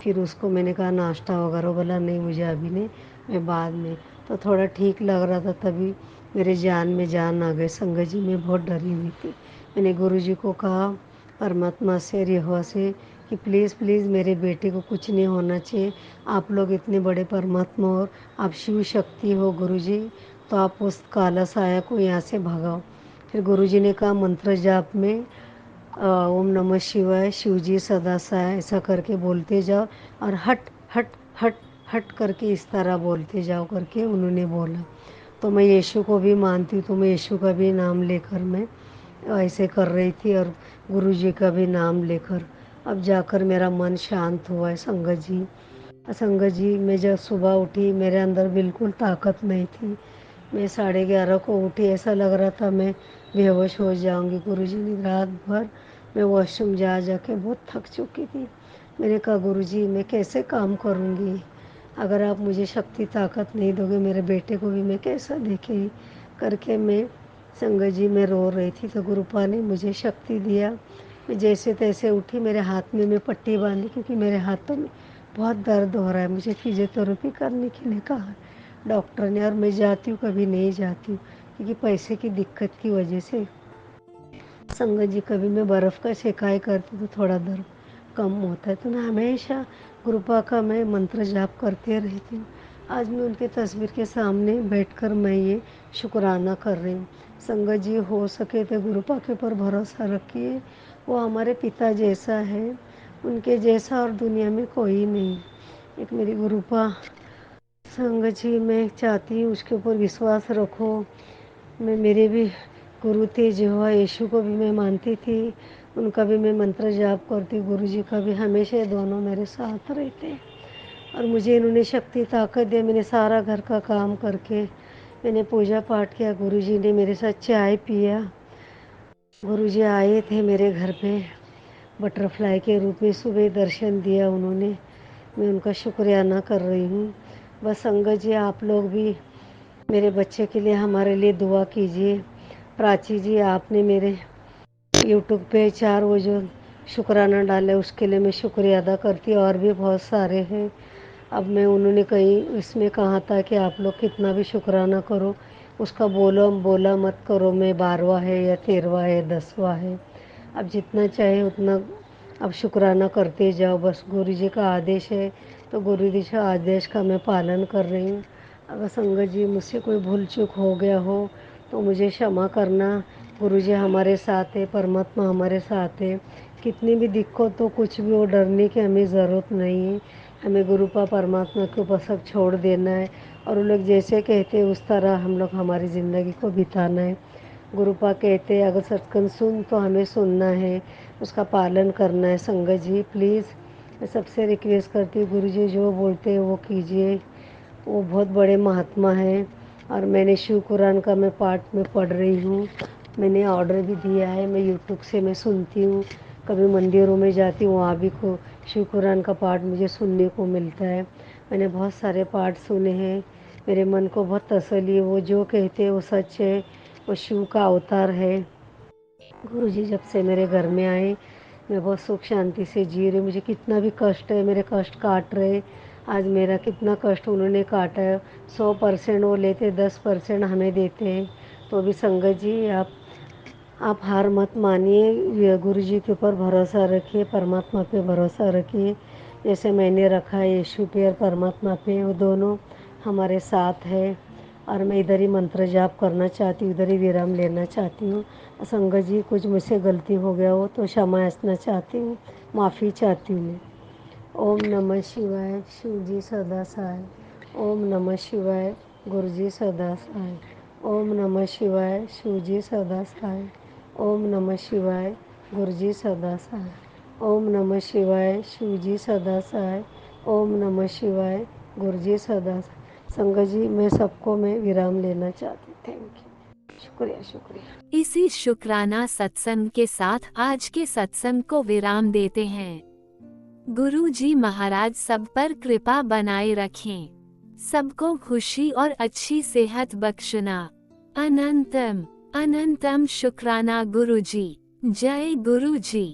फिर उसको मैंने कहा नाश्ता वगैरह, बोला नहीं मुझे अभी नहीं, मैं बाद में। तो थोड़ा ठीक लग रहा था, तभी मेरे जान में जान आ गई। संगत जी मैं बहुत डरी हुई थी। मैंने गुरुजी को कहा, परमात्मा से, रिहवा से, कि प्लीज़ प्लीज़ मेरे बेटे को कुछ नहीं होना चाहिए। आप लोग इतने बड़े परमात्मा और आप शिव शक्ति हो गुरुजी, तो आप उस काला साया को यहाँ से भगाओ। फिर गुरुजी ने कहा मंत्र जाप में ओम नमः शिवाय, शिवजी सदा साय, ऐसा करके बोलते जाओ और हट हट हट हट करके इस तरह बोलते जाओ करके उन्होंने बोला। तो मैं यीशु को भी मानती हूँ, तो मैं यीशु का भी नाम लेकर मैं ऐसे कर रही थी और गुरुजी का भी नाम लेकर। अब जाकर मेरा मन शांत हुआ है संगत जी। संगत जी मैं जब सुबह उठी, मेरे अंदर बिल्कुल ताकत नहीं थी। मैं 11:30 को उठी, ऐसा लग रहा था मैं बेहोश हो जाऊंगी। गुरुजी ने रात भर, मैं वॉशरूम जाके बहुत थक चुकी थी। मैंने कहा गुरुजी मैं कैसे काम करूंगी, अगर आप मुझे शक्ति ताकत नहीं दोगे मेरे बेटे को भी मैं कैसा देखेगी करके मैं संगत जी में रो रही थी। तो गुरुपा ने मुझे शक्ति दिया। मैं जैसे तैसे उठी, मेरे हाथ में मैं पट्टी बांधी क्योंकि मेरे हाथों में बहुत दर्द हो रहा है। मुझे फिजियोथेरेपी करने के लिए कहा डॉक्टर ने, और मैं जाती हूँ कभी नहीं जाती हूँ क्योंकि पैसे की दिक्कत की वजह से। संगत जी कभी मैं बर्फ़ का सेकाई करती तो थोड़ा दर्द कम होता है। तो मैं हमेशा गुरुपा का मैं मंत्र जाप करते रहती हूँ। आज मैं उनके तस्वीर के सामने बैठकर मैं ये शुक्राना कर रही हूँ। संगत जी हो सके तो गुरुपा के ऊपर भरोसा रखिए, वो हमारे पिता जैसा है, उनके जैसा और दुनिया में कोई नहीं। एक मेरी गुरुपा संगत जी मैं चाहती हूँ उसके ऊपर विश्वास रखो। मैं मेरे भी गुरु थे जो यीशु को भी मैं मानती थी, उनका भी मैं मंत्र जाप करती, गुरु जी का भी, हमेशा ये दोनों मेरे साथ रहते हैं। और मुझे इन्होंने शक्ति ताकत दी। मैंने सारा घर का काम करके मैंने पूजा पाठ किया। गुरुजी ने मेरे साथ चाय पिया। गुरुजी आए थे मेरे घर पे बटरफ्लाई के रूप में, सुबह दर्शन दिया उन्होंने। मैं उनका शुक्रिया अदा कर रही हूँ। बस संगत जी, आप लोग भी मेरे बच्चे के लिए हमारे लिए दुआ कीजिए। प्राची जी, आपने मेरे यूट्यूब पे 4 वो जो शुक्राना डाले उसके लिए मैं शुक्रिया अदा करती हूँ। और भी बहुत सारे हैं। अब मैं उन्होंने कहीं इसमें कहा था कि आप लोग कितना भी शुक्राना करो, उसका बोला मत करो मैं 12वां है या 13वां है 10वां है। अब जितना चाहे उतना अब शुक्राना करते जाओ। बस गुरु जी का आदेश है तो गुरु जी के आदेश का मैं पालन कर रही हूँ। अगर संगत जी मुझसे कोई भूल चूक हो गया हो तो मुझे क्षमा करना। गुरु जी हमारे साथ है, परमात्मा हमारे साथ है। कितनी भी दिक्कत हो, कुछ भी हो, डरने की हमें ज़रूरत नहीं है। हमें गुरु पा परमात्मा के ऊपर सब छोड़ देना है और वो लोग जैसे कहते हैं उस तरह हम लोग हमारी ज़िंदगी को बिताना है। गुरुपा कहते हैं अगर सत्संग सुन तो हमें सुनना है, उसका पालन करना है। संगत जी प्लीज़ मैं सबसे रिक्वेस्ट करती हूँ, गुरु जी जो बोलते हैं वो कीजिए। वो बहुत बड़े महात्मा हैं और मैंने शिव कुरान का मैं पाठ में पढ़ रही हूँ। मैंने ऑर्डर भी दिया है। मैं यूट्यूब से मैं सुनती हूँ। कभी मंदिरों में जाती हूँ, वहाँ भी शिव कुरान का पाठ मुझे सुनने को मिलता है। मैंने बहुत सारे पाठ सुने हैं। मेरे मन को बहुत तसल्ली है। वो जो कहते हैं वो सच है, वो शिव का अवतार है। गुरुजी जब से मेरे घर में आए मैं बहुत सुख शांति से जी रही हूँ। मुझे कितना भी कष्ट है, मेरे कष्ट काट रहे। आज मेरा कितना कष्ट उन्होंने काटा है। 100% वो लेते, 10% हमें देते हैं। तो भी संगत जी आप हार मत मानिए। गुरु जी के ऊपर भरोसा रखिए, परमात्मा पे भरोसा रखिए। जैसे मैंने रखा है यीशु पे और परमात्मा पे, वो दोनों हमारे साथ है। और मैं इधर ही मंत्र जाप करना चाहती हूँ, इधर ही विराम लेना चाहती हूँ। संगत जी कुछ मुझसे गलती हो गया हो तो क्षमा याचना चाहती हूँ, माफ़ी चाहती हूँ मैं। ओम नमः शिवाय। शिव जी सदा सहाय। ओम नमः शिवाय। गुरु जी सदा सहाय। ओम नमः शिवाय। शिव जी सदा सहाय। ओम नमः शिवाय। गुरु जी सदा सहाय। ओम नमः शिवाय। शिव जी सदा सहाय। ओम नमः शिवाय। गुरु जी सदा सहाय। संगत जी मैं सबको मैं विराम लेना चाहती हूँ। Thank you. शुक्रिया। इसी शुक्राना सत्संग के साथ आज के सत्संग को विराम देते हैं। गुरु जी महाराज सब पर कृपा बनाए रखें, सबको खुशी और अच्छी सेहत बख्शना। अनंतम अनंतम शुक्राना गुरु जी। जय गुरु जी।